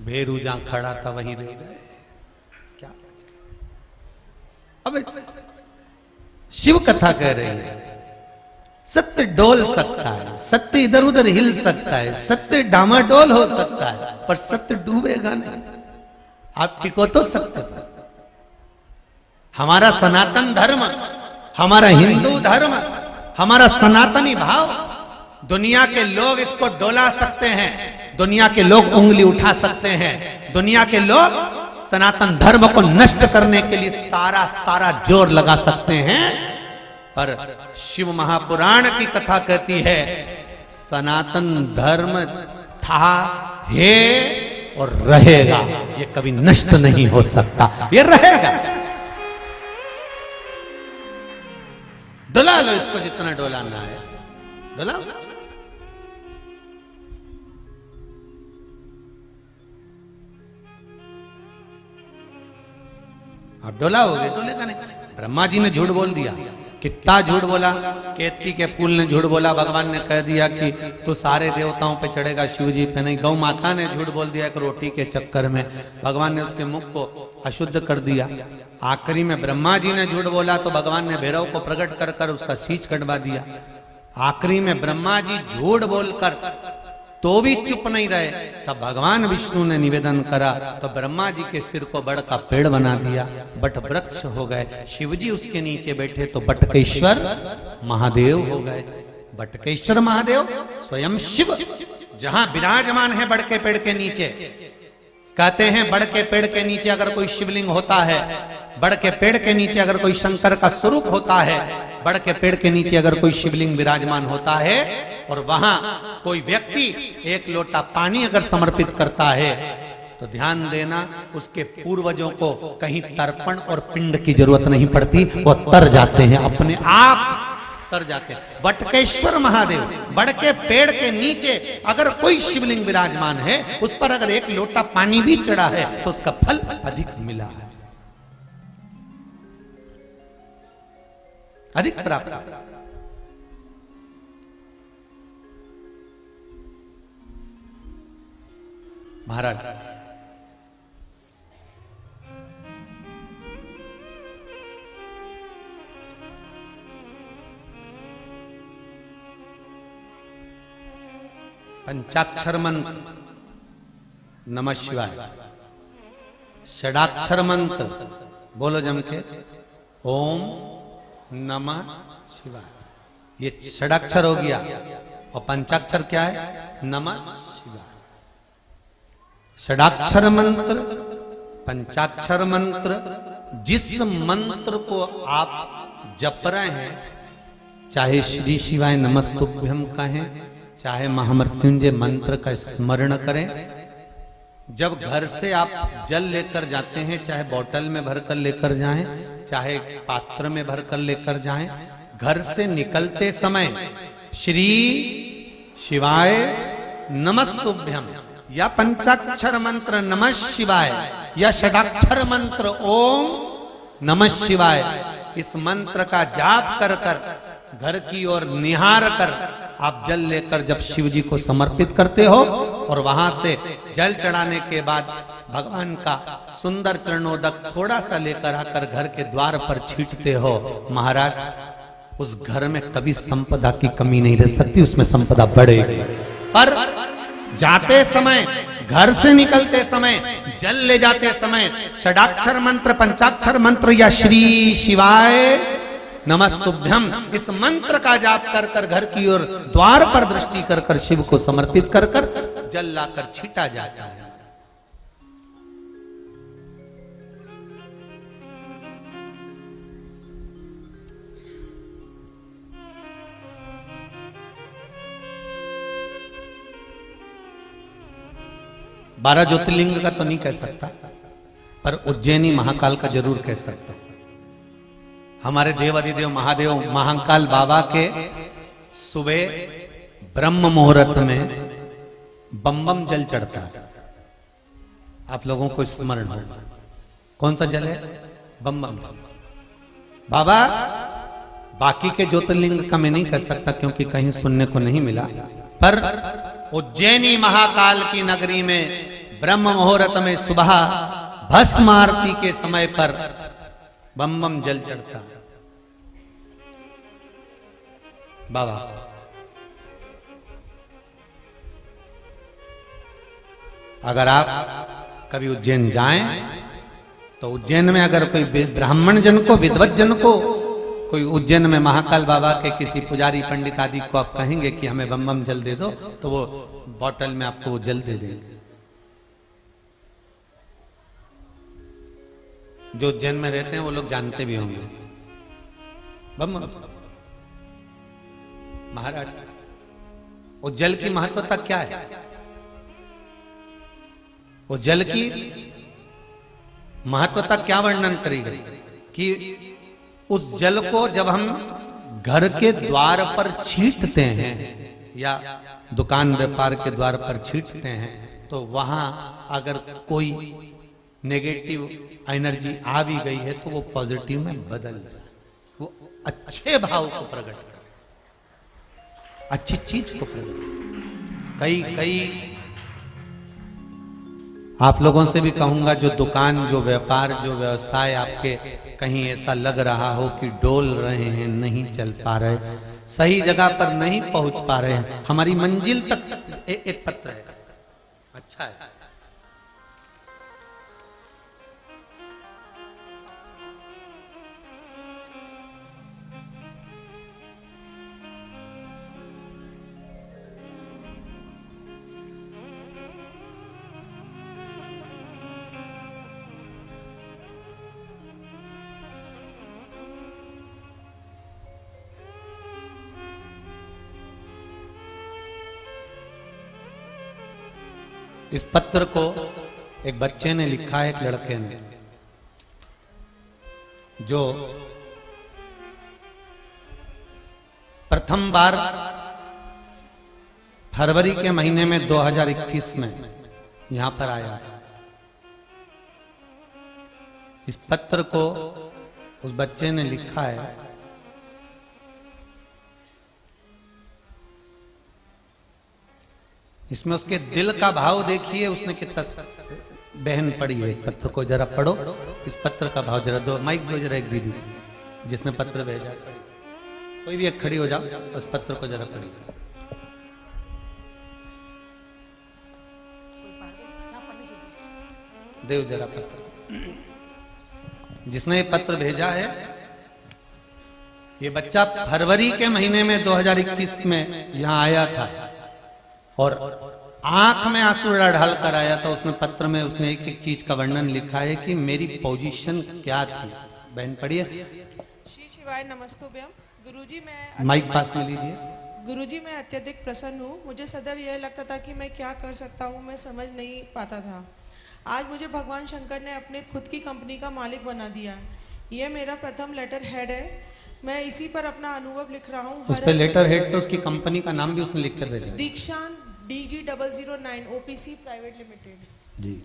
भेरू जहां खड़ा था वहीं रह गए, क्या अब शिव कथा कह रही है। सत्य डोल सकता है, सत्य इधर उधर हिल सकता है, सत्य डामाडोल हो सकता है, पर सत्य डूबेगा नहीं। आप टिको तो सत्य पर। हमारा सनातन धर्म, हमारा हिंदू धर्म, हमारा सनातनी भाव, दुनिया के लोग इसको डोला सकते हैं, दुनिया के लोग उंगली उठा सकते हैं, दुनिया के लोग सनातन धर्म को नष्ट करने के लिए सारा जोर लगा सकते हैं, पर शिव महापुराण की कथा कहती है सनातन धर्म था, है और रहेगा। ये कभी नष्ट नहीं हो सकता, ये रहेगा। डुला लो इसको जितना डोलाना है, डुला। अब डोलाओगे, डोलेगा नहीं। ब्रह्मा जी ने झूठ बोल दिया, कितना झूठ बोला। केतकी के फूल ने झूठ बोला, भगवान ने कह दिया कि तू सारे देवताओं पे चढ़ेगा, शिव जी पे नहीं। गौ माता ने झूठ बोल दिया एक रोटी के चक्कर में, भगवान ने उसके मुख को अशुद्ध कर दिया। आखिरी में ब्रह्मा जी ने झूठ बोला तो भगवान ने भैरव को प्रकट कर कर उसका शीश कटवा दिया। आखिरी में ब्रह्मा जी झूठ बोलकर तो भी चुप नहीं रहे, तब भगवान विष्णु ने निवेदन करा तो ब्रह्मा जी के सिर को बड़ का पेड़ बना दिया, बट वृक्ष हो गए। शिव जी उसके नीचे बैठे तो बटकेश्वर महादेव हो गए। बटकेश्वर महादेव स्वयं शिव जहां विराजमान है बड़ के पेड़ के नीचे। कहते हैं बड़ के पेड़ के नीचे अगर कोई शिवलिंग होता है, बड़ के पेड़ के नीचे अगर कोई शंकर का स्वरूप होता है, बड़ के पेड़ के नीचे अगर कोई शिवलिंग विराजमान होता है और वहां कोई व्यक्ति एक लोटा पानी अगर समर्पित करता है तो ध्यान देना उसके पूर्वजों को कहीं तर्पण और पिंड की जरूरत नहीं पड़ती, वो तर जाते हैं, अपने आप तर जाते हैं। बटकेश्वर महादेव बड़ के पेड़ के नीचे अगर कोई शिवलिंग विराजमान है, उस पर अगर एक लोटा पानी भी चढ़ा है तो उसका फल अधिक मिला है, अधिक प्राप्त। महाराज पंचाक्षर मंत्र नमः शिवाय, षडाक्षर मंत्र बोलो जम के ओम नमः शिवाय, ये षडाक्षर हो गया। और पंचाक्षर क्या है? नमः शिवाय। षडाक्षर मंत्र, पंचाक्षर मंत्र, जिस मंत्र को आप जप रहे हैं, चाहे श्री शिवाय नमस्तुभ्यम कहें, चाहे महामृत्युंजय मंत्र का स्मरण करें। जब घर से आप जल लेकर जाते हैं, चाहे बोतल में भरकर लेकर जाएं, चाहे पात्र में भरकर लेकर जाएं, घर से निकलते समय श्री शिवाय नमस्तुभ्यम या पंचाक्षर मंत्र नमः शिवाय या षडाक्षर मंत्र ओम नमः शिवाय, इस मंत्र का जाप कर कर घर की ओर निहार कर आप जल लेकर जब शिव जी को समर्पित करते हो और वहां से जल चढ़ाने के बाद भगवान का सुंदर चरणोदक थोड़ा सा लेकर आकर घर के द्वार पर छींटते हो, महाराज उस घर में कभी संपदा की कमी नहीं रह सकती, उसमें संपदा बढ़ेगी। पर जाते समय, घर से निकलते समय, जल ले जाते समय षडाक्षर मंत्र, पंचाक्षर मंत्र या श्री शिवाय नमस्तुभ्यम इस मंत्र का जाप कर कर घर की ओर द्वार पर दृष्टि कर कर शिव को समर्पित कर कर जल लाकर छीटा जाता है। बारह ज्योतिर्लिंग का तो नहीं कह सकता, पर उज्जैनी महाकाल का जरूर कह सकता। हमारे देवाधिदेव महादेव महाकाल बाबा के सुबह ब्रह्म मुहूर्त में बम बम जल चढ़ता है। आप लोगों को स्मरण हो कौन सा जल है? बम बम जल। बाबा बाकी के ज्योतिर्लिंग का मैं नहीं कर सकता क्योंकि कहीं सुनने को नहीं मिला, पर उज्जैनी महाकाल की नगरी में ब्रह्म मुहूर्त में सुबह भस्म आरती के समय पर बम बम जल चढ़ता। बाबा अगर आप कभी उज्जैन जाएं तो उज्जैन में अगर कोई ब्राह्मण जन को, विद्वत जन को, कोई उज्जैन में महाकाल बाबा के किसी पुजारी पंडित आदि को आप कहेंगे कि हमें बम बम जल दे दो, तो वो बोतल में आपको वो जल दे देंगे। जो उज्जैन में रहते हैं वो लोग जानते भी होंगे बम बम। महाराज वो जल की महत्वता क्या है? वो जल की महत्वता क्या वर्णन करी गई कि उस जल को जब हम घर के द्वार पर छींटते हैं या दुकान व्यापार के द्वार पर छींटते हैं, तो वहां अगर कोई नेगेटिव एनर्जी आ भी गई है तो वो पॉजिटिव में बदल जाए, वो अच्छे भाव को प्रकट करे, अच्छी चीज को प्रकट करे। कई आप लोगों से भी कहूंगा, जो दुकान, जो व्यापार, जो व्यवसाय आपके कहीं ऐसा लग रहा हो कि डोल रहे हैं, नहीं चल पा रहे, सही जगह पर नहीं पहुंच पा रहे हैं, हमारी मंजिल तक एक पत्र है, अच्छा है। इस पत्र को एक बच्चे ने लिखा है, एक लड़के ने, जो प्रथम बार फरवरी के महीने में 2021 में यहां पर आया था। इस पत्र को उस बच्चे ने लिखा है, इसमें उसके दिल का भाव देखिए, उसने कितना बहन पढ़ी है। पत्र को जरा पढ़ो, इस पत्र का भाव जरा दो, माइक दो जरा एक दीदी जिसने पत्र भेजा, कोई भी एक खड़ी हो जाओ, उस पत्र को जरा पढ़िए। देव जरा पत्र, जिसने ये पत्र भेजा है, ये बच्चा फरवरी के महीने में 2021 में यहां आया था और आंख में आंसू ढाल कर आया था। उसने पत्र में उसने एक एक चीज का वर्णन लिखा है कि मेरी पोजीशन क्या थी। बहन पढ़िए। श्री शिवाय नमस्तुभ्यम। गुरुजी, मैं माइक पास में लीजिए। गुरुजी, मैं अत्यधिक प्रसन्न हूँ। मुझे सदैव यह लगता था कि मैं क्या कर सकता हूँ, मैं समझ नहीं पाता था। आज मुझे भगवान शंकर ने अपने खुद की कंपनी का मालिक बना दिया। यह मेरा प्रथम लेटर हेड है। मैं इसी पर अपना अनुभव लिख रहा हूँ। उस पे लेटर हेड तो उसकी कंपनी का नाम भी उसने लिख कर भेजा, दीक्षांत DG009 OPC प्राइवेट लिमिटेड जी।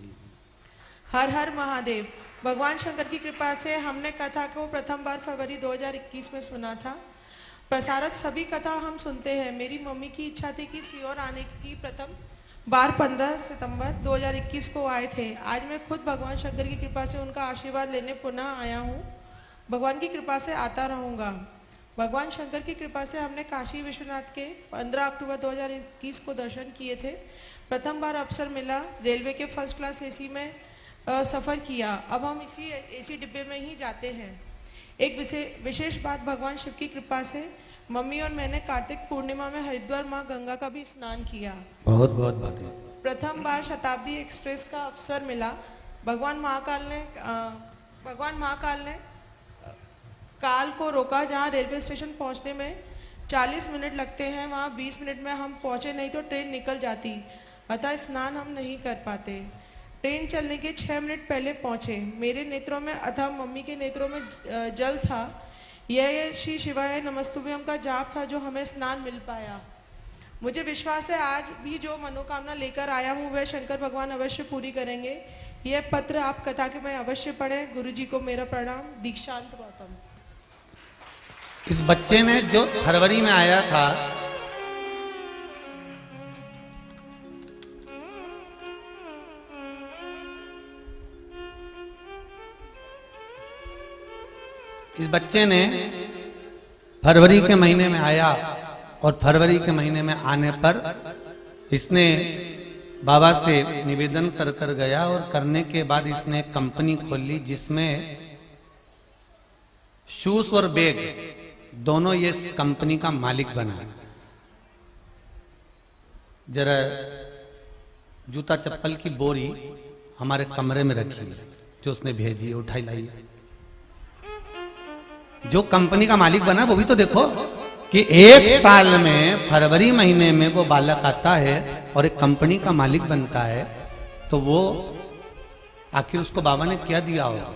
हर हर महादेव। भगवान शंकर की कृपा से हमने कथा को प्रथम बार फरवरी 2021 में सुना था। प्रसारित सभी कथा हम सुनते हैं। मेरी मम्मी की इच्छा थी कि सीहोर आने की प्रथम बार 15 सितंबर 2021 को आए थे। आज मैं खुद भगवान शंकर की कृपा से उनका आशीर्वाद लेने पुनः आया हूँ। भगवान की कृपा से आता रहूँगा। भगवान शंकर की कृपा से हमने काशी विश्वनाथ के 15 अक्टूबर 2021 को दर्शन किए थे। प्रथम बार अवसर मिला, रेलवे के फर्स्ट क्लास AC में सफ़र किया। अब हम इसी AC डिब्बे में ही जाते हैं। एक विशेष बात, भगवान शिव की कृपा से मम्मी और मैंने कार्तिक पूर्णिमा में हरिद्वार माँ गंगा का भी स्नान किया। बहुत बहुत बधाई। प्रथम बार शताब्दी एक्सप्रेस का अवसर मिला। भगवान महाकाल ने काल को रोका। जहाँ रेलवे स्टेशन पहुँचने में 40 मिनट लगते हैं, वहाँ 20 मिनट में हम पहुँचे, नहीं तो ट्रेन निकल जाती। अतः स्नान हम नहीं कर पाते। ट्रेन चलने के 6 मिनट पहले पहुँचे। मेरे नेत्रों में अथवा मम्मी के नेत्रों में जल था। यह श्री शिवाय नमस्तुभ्यम का जाप था जो हमें स्नान मिल पाया। मुझे विश्वास है आज भी जो मनोकामना लेकर आया हूँ वह शंकर भगवान अवश्य पूरी करेंगे। यह पत्र आप कथा के में अवश्य पढ़ें। गुरुजी को मेरा प्रणाम। दीक्षांत गौतम। इस बच्चे ने जो फरवरी में आया था, इस बच्चे ने फरवरी के महीने में आया और फरवरी के महीने में आने पर इसने बाबा से निवेदन कर कर गया और करने के बाद इसने एक कंपनी खोल ली जिसमें शूज और बैग दोनों ये कंपनी का मालिक बना। जरा जूता चप्पल की बोरी हमारे कमरे में रखी है जो उसने भेजी है, उठाई लाई। जो कंपनी का मालिक बना वो भी तो देखो कि एक साल में फरवरी महीने में वो बालक आता है और एक कंपनी का मालिक बनता है, तो वो आखिर उसको बाबा ने क्या दिया होगा।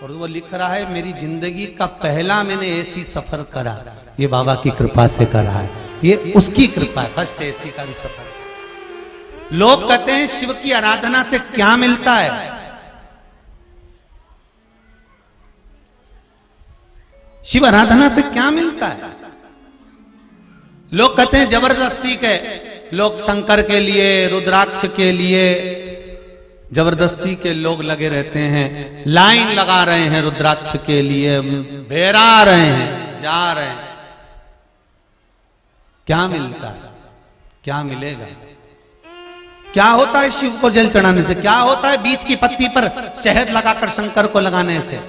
और वो लिख रहा है मेरी जिंदगी का पहला मैंने एसी सफर करा, ये बाबा की कृपा से करा है, ये उसकी कृपा है, फर्स्ट एसी का भी सफर। लोग कहते हैं शिव की आराधना से क्या मिलता है? शिव आराधना से क्या मिलता है? लोग कहते हैं जबरदस्ती के, लोग शंकर के लिए, रुद्राक्ष के लिए जबरदस्ती के लोग लगे रहते हैं, लाइन लगा रहे हैं रुद्राक्ष के लिए, बेरा रहे हैं, जा रहे हैं। क्या मिलता है? क्या मिलेगा? क्या होता है शिव को जल चढ़ाने से? क्या होता है बीच की पत्ती पर शहद लगाकर शंकर को लगाने से?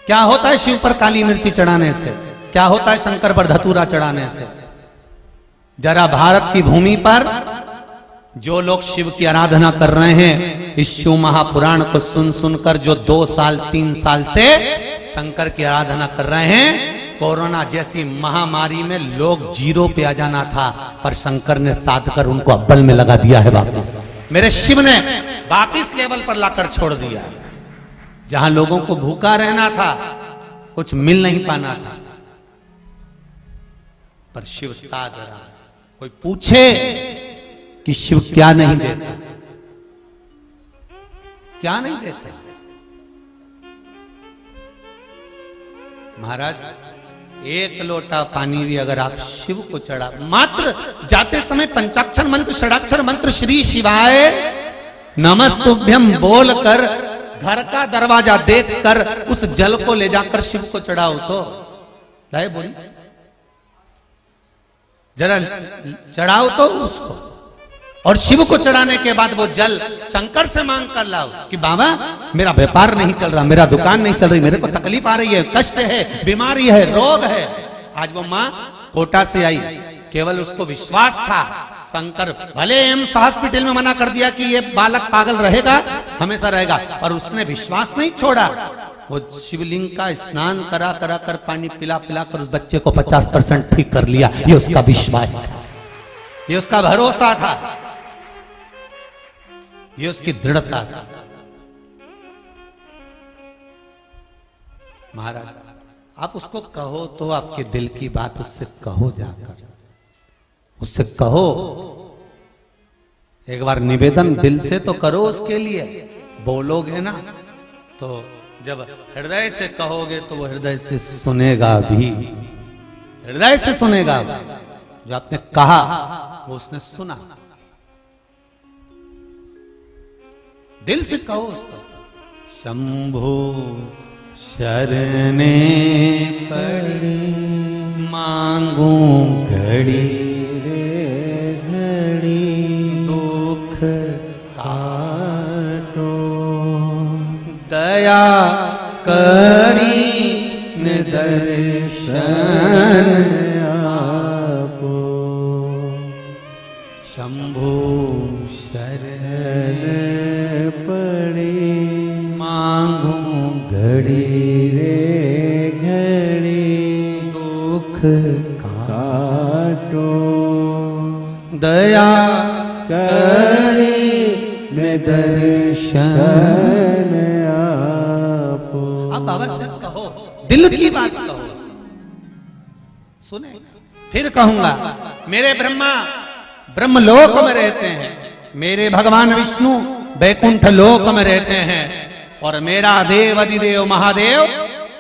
क्या होता है शिव पर काली मिर्ची चढ़ाने से? क्या होता है शंकर पर धतूरा चढ़ाने से? जरा भारत की भूमि पर जो लोग शिव की आराधना कर रहे हैं, इस शिव महापुराण को सुन सुनकर जो 2 साल 3 साल से शंकर की आराधना कर रहे हैं, कोरोना जैसी महामारी में लोग 0 पे आ जाना था, पर शंकर ने साध कर उनको अव्वल में लगा दिया है वापिस। मेरे शिव ने वापिस लेवल पर लाकर छोड़ दिया। जहां लोगों को भूखा रहना था, कुछ मिल नहीं पाना था, पर शिव साध रहा। कोई पूछे कि शिव क्या नहीं देता? क्या नहीं देता? महाराज, 1 लोटा पानी भी अगर आप शिव को चढ़ा, मात्र जाते समय पंचाक्षर मंत्र, षडाक्षर मंत्र, श्री शिवाय नमस्तुभ्यम बोलकर घर का दरवाजा देखकर उस जल को ले जाकर शिव को चढ़ाओ तो लाए बोली, जरा चढ़ाओ तो उसको, और शिव को चढ़ाने के बाद वो जल शंकर से मांग कर लाओ कि बाबा मेरा व्यापार नहीं चल रहा, मेरा दुकान नहीं चल रही, मेरे को तकलीफ आ रही है, कष्ट है, बीमारी है, रोग है। आज वो माँ कोटा से आई, केवल उसको विश्वास था शंकर भले एम्स हॉस्पिटल में मना कर दिया कि ये बालक पागल रहेगा, हमेशा रहेगा, और उसने विश्वास नहीं छोड़ा। वो शिवलिंग का स्नान करा करा कर, पानी पिला पिला कर उस बच्चे को 50% ठीक कर लिया। ये उसका विश्वास था, ये उसका भरोसा था, ये उसकी दृढ़ता था। महाराज, आप उसको कहो तो आपके दिल की बात उससे कहो, जाकर उससे कहो, एक बार निवेदन दिल से तो करो उसके लिए। बोलोगे ना तो जब हृदय से कहोगे तो वो हृदय से सुनेगा भी, हृदय से सुनेगा। जो आपने कहा वो उसने सुना। दिल से कहो उसको, शंभो शरणे पड़ी मांगू घड़ी रे घड़ी, दुख काटो दया करी निदर्शन आपो, शंभो शरण पड़ी मांगू घड़ी रे घड़ी, दुख काटो दया करी निदर्शन आपो। आप बाबा से कहो, दिल की बात कहो, सुने। फिर कहूंगा, मेरे ब्रह्मा ब्रह्मलोक में रहते हैं, मेरे भगवान विष्णु बैकुंठ लोक में रहते हैं, और मेरा देव अधिदेव महादेव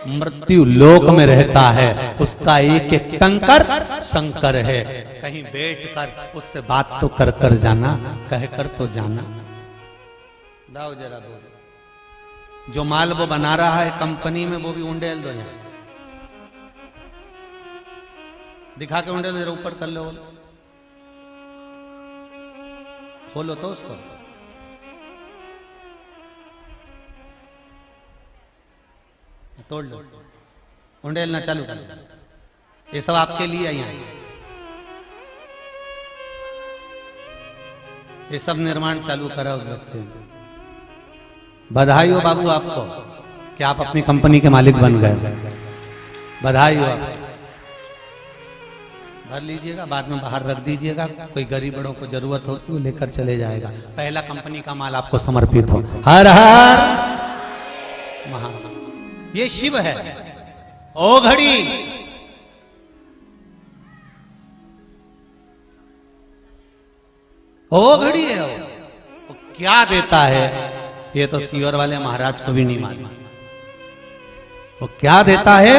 मृत्यु लोक में रहता है। उसका एक एक कंकर शंकर है। कहीं बैठकर उससे बात तो कर कर जाना, कह कर तो जाना। दाओ जरा बोलो, जो माल वो बना रहा है कंपनी में, वो भी उंडेल दो, यहाँ दिखा के उंडेल जरा ऊपर कर लो, खोलो तो उसको। तोड़ लो, उंडेलना चालू कर। ये सब आपके लिए आई है, ये सब निर्माण चालू करा उस बच्चे ने। बधाई हो बाबू आपको कि आप अपनी कंपनी के मालिक बन गए, बधाई हो आपको। भर लीजिएगा, बाद में बाहर रख दीजिएगा, कोई गरीब बड़ों को जरूरत हो तो लेकर चले जाएगा। पहला कंपनी का माल आपको समर्पित हो। हर हर महादेव, ये शिव है। ओ घड़ी, ओ घड़ी है वो क्या देता है ये तो सीवर वाले महाराज को भी नहीं मालूम। वो क्या देता है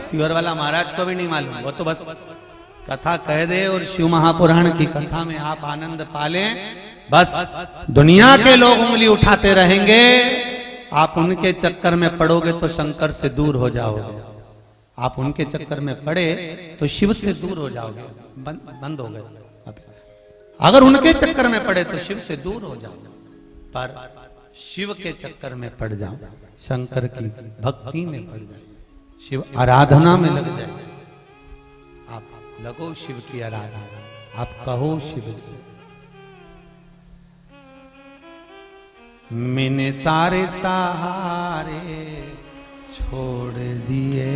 सीवर वाला महाराज को भी नहीं मालूम। वो तो बस कथा कह दे और शिव महापुराण की कथा में आप आनंद पालें, बस दुनिया के लोग उंगली उठाते रहेंगे। आप उनके चक्कर में पड़ोगे तो शंकर से दूर हो जाओगे। आप उनके चक्कर में पड़े तो शिव से दूर हो जाओगे। बंद हो गए। अगर उनके चक्कर में पड़े तो शिव से दूर हो जाओगे, पर शिव के चक्कर में पड़ जाओ, शंकर की भक्ति में पड़ जाए, शिव आराधना में लग जाए। आप लगो शिव की आराधना, आप कहो शिव से, मैंने सारे सहारे छोड़ दिए,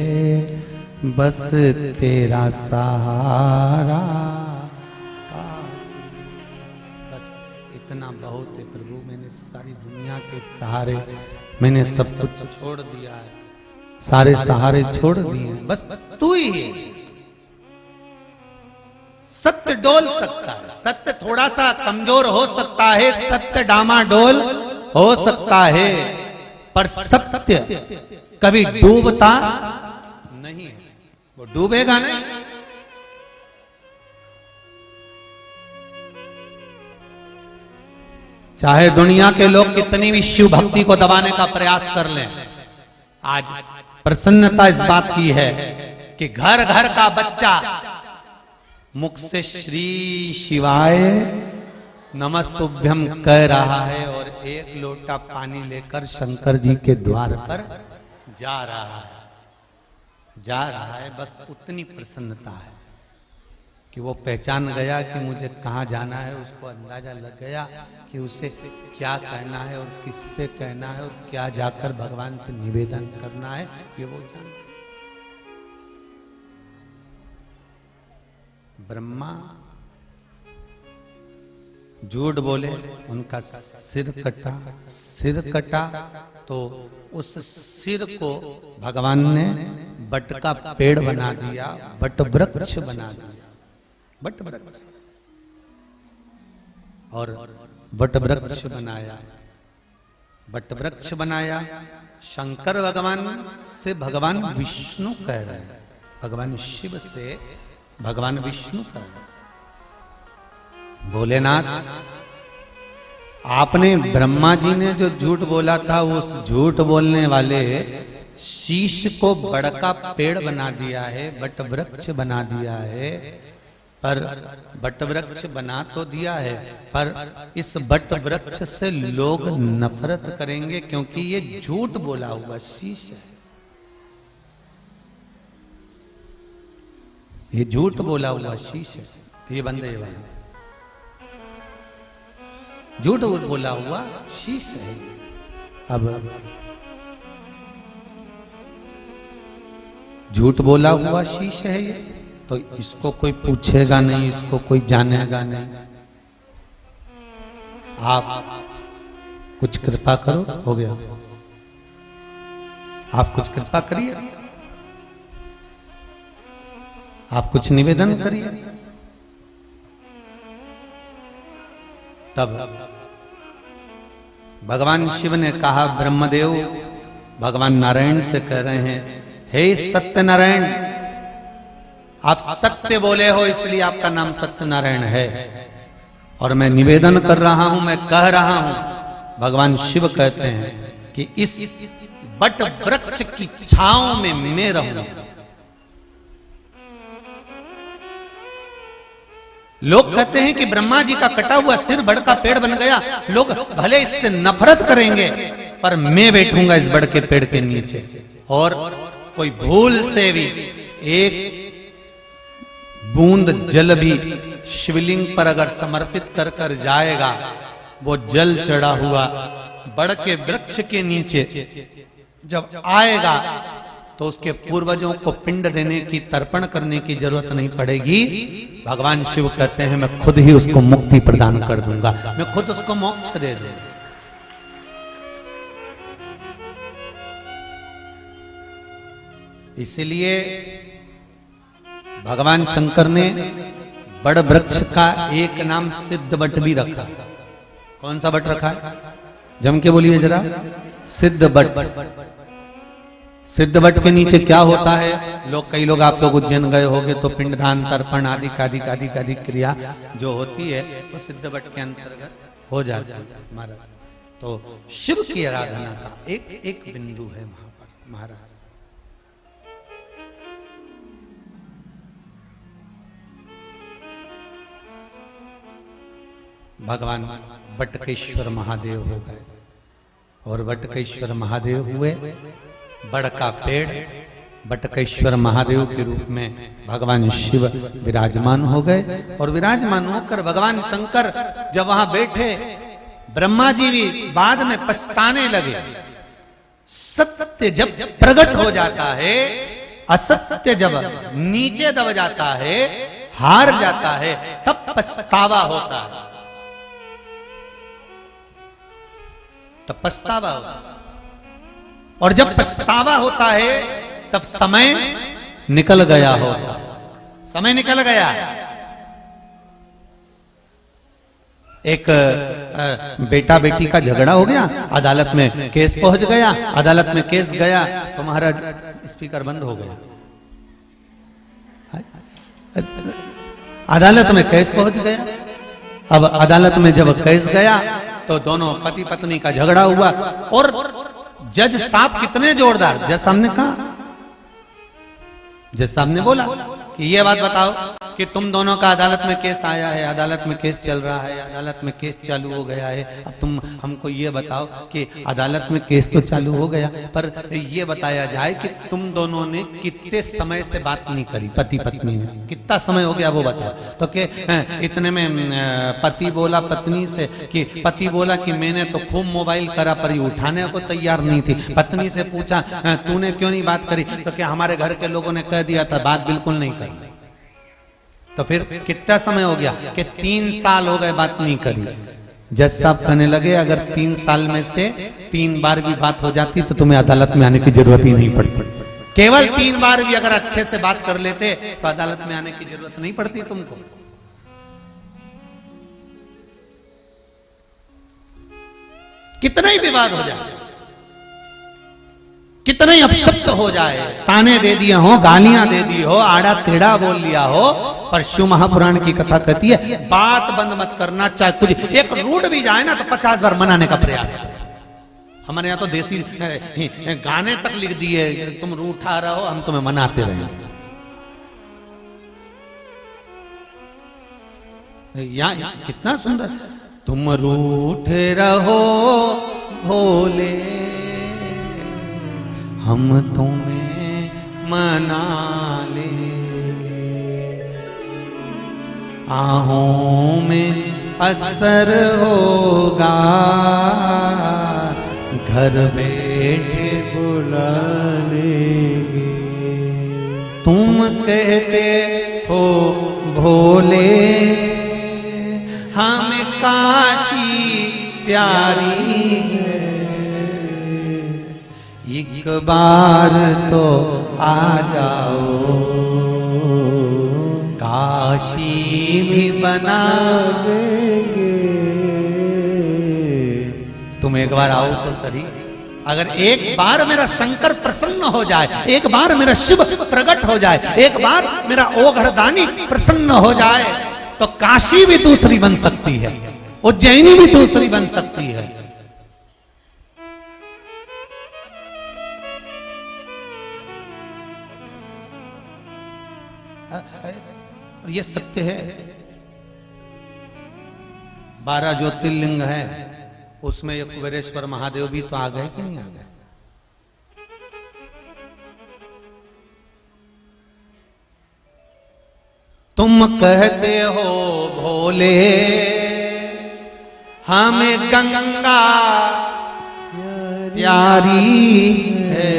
बस तेरा सहारा, बस इतना बहुत है प्रभु। मैंने सारी दुनिया के सहारे, मैंने सब कुछ छोड़ दिया है, सारे सहारे छोड़ दिए, बस तू ही है। सत्य डोल सकता है, सत्य थोड़ा सा कमजोर हो सकता है, सत्य डामाडोल हो सकता है, पर सत्य कभी डूबता नहीं है। वो डूबेगा नहीं। चाहे दुनिया के लोग कितनी भी शिव भक्ति को दबाने का प्रयास कर लें, आज प्रसन्नता इस बात की है कि घर घर का बच्चा मुख से श्री शिवाय नमस्तुभ्यम कह रहा है और एक लोटा पानी लेकर शंकर जी के द्वार पर जा रहा है। बस उतनी प्रसन्नता है कि वो पहचान गया कि मुझे कहाँ जाना है, उसको अंदाजा लग गया कि उसे क्या कहना है और किससे कहना है और क्या जाकर भगवान से निवेदन करना है, ये वो जान। ब्रह्मा झूठ बोले, उनका सिर कटा तो उस सिर को भगवान ने बट का पेड़ बना दिया, बट वृक्ष बना दिया, बट वृक्ष, और बट वृक्ष बनाया, बट वृक्ष बनाया। शंकर भगवान से भगवान विष्णु कह रहे हैं, भगवान शिव से भगवान विष्णु कह रहे हैं। भोलेनाथ, आपने ब्रह्मा जी ने जो झूठ बोला था, वो झूठ बोलने वाले शीश को बड़का पेड़ बना दिया है, बट वृक्ष बना दिया है। पर बट वृक्ष बना तो दिया है, पर इस बट वृक्ष से लोग नफरत करेंगे क्योंकि ये झूठ बोला हुआ शीश है। ये झूठ बोला हुआ शीश है। ये बंदे वाला झूठ बोला हुआ शीश है। अब झूठ बोला हुआ शीश है ये, तो इसको कोई पूछेगा नहीं, इसको कोई जानेगा नहीं। आप कुछ कृपा करो, हो गया। आप कुछ कृपा करिए, आप कुछ निवेदन करिए, तब भगवान शिव ने कहा, ब्रह्मदेव भगवान नारायण से कह रहे हैं, हे सत्यनारायण, आप सत्य बोले हो इसलिए आपका नाम सत्यनारायण है, और मैं निवेदन कर रहा हूं, मैं कह रहा हूं। भगवान शिव कहते हैं कि इस बट वृक्ष की छांव में मैं रहूं। लोग कहते हैं कि ब्रह्मा जी का कटा हुआ सिर बड़ का पेड़ बन गया, लोग भले इससे नफरत करेंगे, पर मैं बैठूंगा इस बड़ के पेड़ के नीचे। और कोई भूल से भी एक बूंद जल भी शिवलिंग पर अगर समर्पित कर कर जाएगा, वो जल चढ़ा हुआ बड़ के वृक्ष के नीचे जब आएगा तो उसके पूर्वजों को पिंड देने की, तर्पण करने की जरूरत नहीं पड़ेगी। भगवान शिव कहते हैं, मैं खुद ही उसको मुक्ति प्रदान कर दूंगा, मैं खुद उसको मोक्ष दे दूंगा। इसलिए भगवान शंकर ने बड़ वृक्ष का एक नाम सिद्ध बट भी रखा। कौन सा बट रखा है? जम के बोलिए जरा। सिद्ध बट। सिद्ध बट के नीचे क्या होता है? कई लोग आप लोग उज्जैन गए होंगे तो पिंडदान तर्पण आदि आदि क्रिया जो होती है वो सिद्ध बट के अंतर्गत हो जाती है महाराज। तो शिव की आराधना का एक एक बिंदु है वहां पर महाराज। भगवान बटकेश्वर महादेव हो गए और बटकेश्वर महादेव हुए। बड़ का पेड़ बटकेश्वर महादेव के रूप में भगवान शिव विराजमान हो गए। और विराजमान होकर भगवान शंकर जब वहां बैठे, ब्रह्मा जी भी बाद में पछताने लगे। सत्य जब प्रकट हो जाता है, असत्य जब नीचे दब जाता है, हार जाता है, तब पछतावा होता है। तब पछतावा होता है। और जब पछतावा होता है तब समय निकल गया होता। समय निकल गया। एक बेटा बेटी का झगड़ा हो गया, अदालत में केस पहुंच गया, अदालत में केस गया तो महाराज स्पीकर बंद हो गया। अदालत में केस पहुंच गया। अब अदालत में जब केस गया तो दोनों पति पत्नी का झगड़ा हुआ और जज साहब कितने जोरदार, जज साहब ने कहा, जज साहब ने बोला कि ये बात बताओ कि तुम दोनों का अदालत में केस आया है, अदालत में केस चल रहा है, अदालत में केस चालू हो गया है। अब तुम हमको ये बताओ कि अदालत में केस तो चालू हो गया, पर ये बताया जाए कि तुम दोनों ने कितने समय से बात नहीं करी, पति पत्नी ने कितना समय हो गया वो बताओ। तो कि इतने में पति बोला पत्नी से कि पति बोला कि मैंने तो खूब मोबाइल करा पर ये उठाने को तैयार नहीं थी। पत्नी से पूछा तूने क्यों नहीं बात करी? तो कि हमारे घर के लोगों ने कह दिया था बात बिल्कुल नहीं करी। तो फिर कितना समय हो गया? कि 3 साल हो गए बात नहीं करी। जज साहब कहने लगे अगर 3 साल में से 3 बार भी बात हो जाती तो तुम्हें अदालत में आने की जरूरत ही नहीं पड़ती। केवल 3 बार भी अगर अच्छे से बात कर लेते तो अदालत में आने की जरूरत नहीं पड़ती तुमको। कितना ही विवाद हो जाए, कितना ही अपशब्द हो जाए, ताने दे दिए हो, गालियां दे दी हो, आड़ा टेढ़ा बोल लिया हो, पर शिव महापुराण की कथा कहती है बात बंद मत करना। चाहे कुछ एक रूठ भी जाए ना तो 50 बार मनाने का प्रयास। हमारे यहाँ तो देसी गाने तक लिख दिए, तुम रूठा रहो हम तुम्हें मनाते रहेंगे। यहाँ कितना सुंदर, तुम रूठे रहो भोले हम तुम्हें मना लेंगे, आहों में असर होगा, घर बैठे बुला लेंगे। तुम कहते हो भोले हमें काशी प्यारी है, एक बार तो आ जाओ, काशी भी बना देंगे। तुम एक बार आओ तो सही। अगर एक बार मेरा शंकर प्रसन्न हो जाए, एक बार मेरा शिव प्रकट हो जाए, एक बार मेरा ओघड़दानी प्रसन्न हो जाए तो काशी भी दूसरी बन सकती है, उज्जैनी भी दूसरी बन सकती है। ये सत्य है। 12 ज्योतिर्लिंग है, उसमें ये कुबेरेश्वर महादेव भी तो आ गए कि नहीं आ गए? तुम कहते हो भोले हमें गंगा प्यारी है,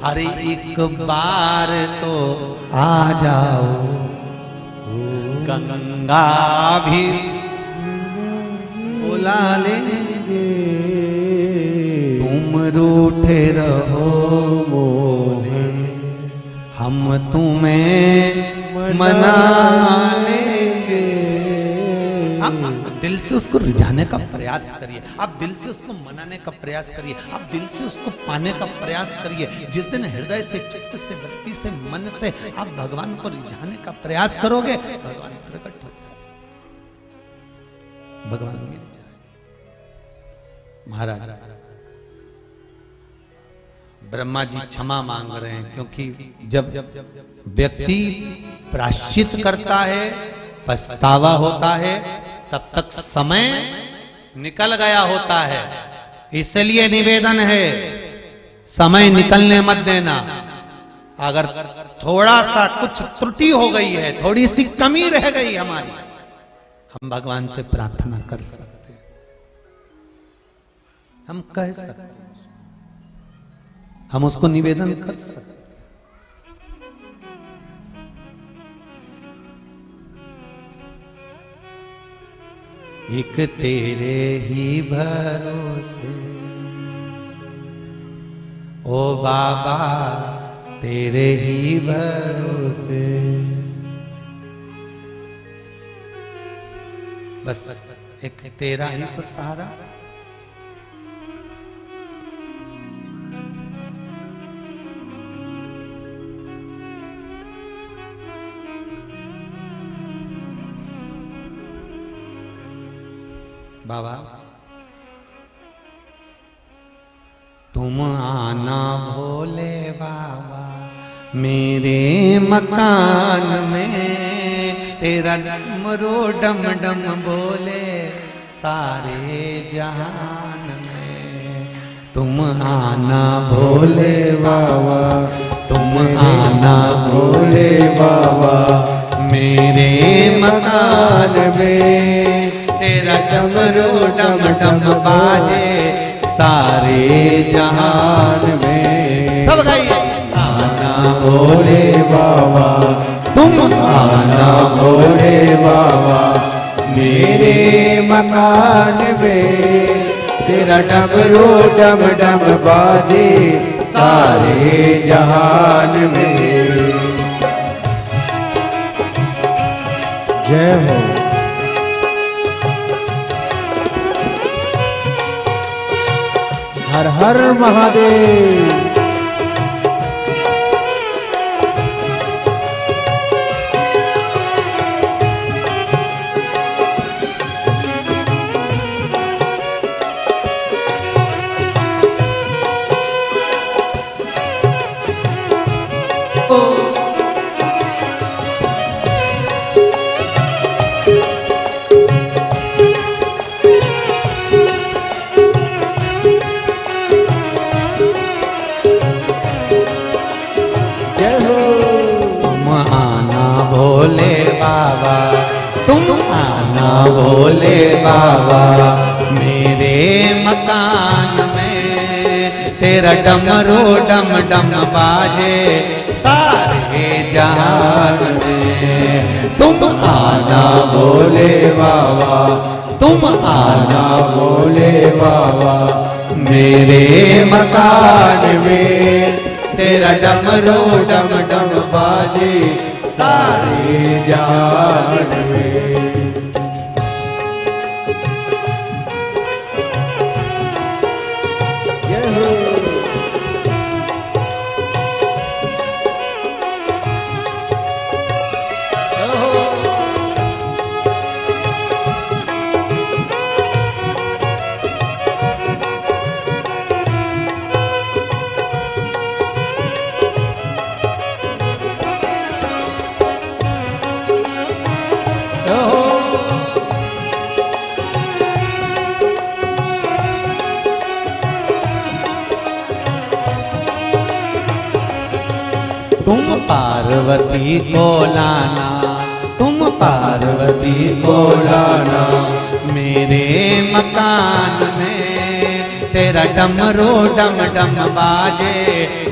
अरे एक बार तो आ जाओ, गंगा भी बुला लेंगे। तुम रूठे रहो हम तुम्हें मना लेंगे। आप दिल से उसको रिझाने का प्रयास करिए, आप दिल से उसको मनाने का प्रयास करिए, आप दिल से उसको पाने का प्रयास करिए। जिस दिन हृदय से, चित्त से, वृत्ति से, मन से आप भगवान को रिझाने का प्रयास करोगे, भगवान प्रकट हो जाए, भगवान मिल जाए। महाराज ब्रह्मा जी क्षमा मांग रहे हैं, क्योंकि जब व्यक्ति प्रायश्चित करता है, पछतावा होता है, तब तक समय निकल गया होता है। इसलिए निवेदन है, समय निकलने मत देना। अगर थोड़ा सा कुछ त्रुटि हो गई है, थोड़ी सी कमी रह गई हमारी, हम भगवान से प्रार्थना कर सकते हैं, हम कह सकते हैं, हम उसको निवेदन कर सकते। एक तेरे ही भरोसे ओ बाबा, तेरे ही भरोसे। बस एक तेरा ही तो सहारा। बाबा तुम आना भोले बाबा मेरे मकान में, तेरा डमरू डम डम बोले सारे जहान में। तुम आना भोले बाबा, तुम आना भोले बाबा मेरे मकान में, तेरा डमरू डम डम बाजे सारे जहान में। सब गाइए। आना भोले बाबा, तुम आना भोले बाबा मेरे मकान में, तेरा डमरू डम डम बाजे सारे जहान में। जय हो। हर हर महादेव। भोले बाबा, तुम आना भोले बाबा मेरे मकान में, तेरा डमरू डम डम बाजे सारे जहान में। तुम आना भोले बाबा, तुम आना भोले बाबा मेरे मकान में, तेरा डमरू डम डम बाजे सारे जहान में। तुम पार्वती को लाना, तुम पार्वती को लाना मेरे मकान में, तेरा डमरू डम डम बाजे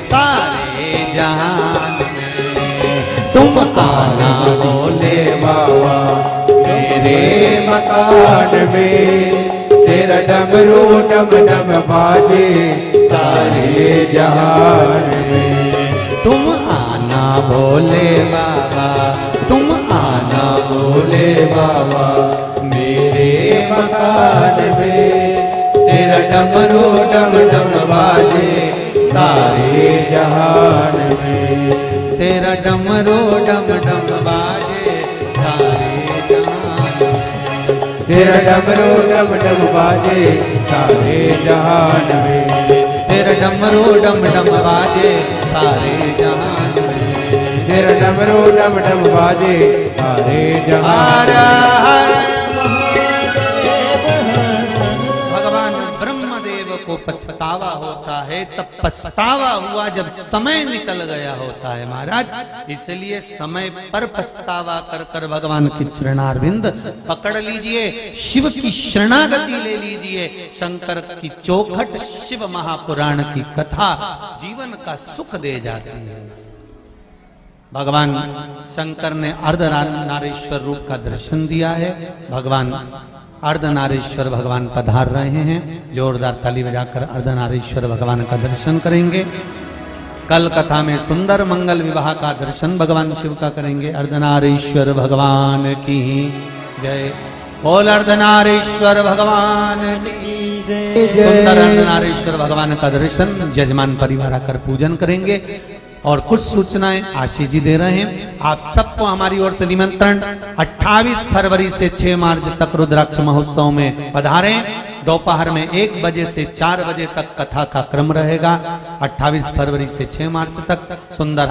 सारे जहान में। तुम आना भोले बाबा मेरे मकान में, तेरा डमरू डम डम बाजे सारे जहान में। तुम आना भोले बाबा, तुम आना भोले बाबा मेरे मकान में, तेरा डमरू डम डम बाजे सारे जहान में, तेरा डमरू डम डम बाजे सारे जहान में, तेरा डमरू डम डम बाजे सारे जहान में, तेरा डमरू डम डम बाजे सारे जहान में, तेरा डमरू डम डम बाजे सारे जहान में। भगवान ब्रह्मदेव को पछतावा होता है, तब पछतावा हुआ जब समय निकल गया होता है महाराज। इसलिए समय पर पछतावा कर कर भगवान की चरणारविंद पकड़ लीजिए, शिव की शरणागति ले लीजिए। शंकर की चौखट शिव महापुराण की कथा जीवन का सुख दे जाती है। भगवान शंकर ने अर्धनारीश्वर रूप का दर्शन दिया है। भगवान अर्धनारीश्वर भगवान पधार रहे हैं। जोरदार ताली बजाकर अर्धनारीश्वर भगवान का दर्शन करेंगे। कल कथा में सुंदर मंगल विवाह का दर्शन भगवान शिव का करेंगे। अर्धनारीश्वर भगवान की जय। बोल अर्धनारीश्वर भगवान की जय। सुंदर अर्धनारीश्वर भगवान का दर्शन जजमान परिवार आकर पूजन करेंगे। और कुछ सूचनाएं आशीष जी दे रहे हैं। आप सबको हमारी ओर से निमंत्रण 28 फरवरी से 6 मार्च तक रुद्राक्ष महोत्सव में पधारें। दोपहर में 1 बजे से 4 बजे तक कथा का क्रम रहेगा। 28 फरवरी से 6 मार्च तक सुंदर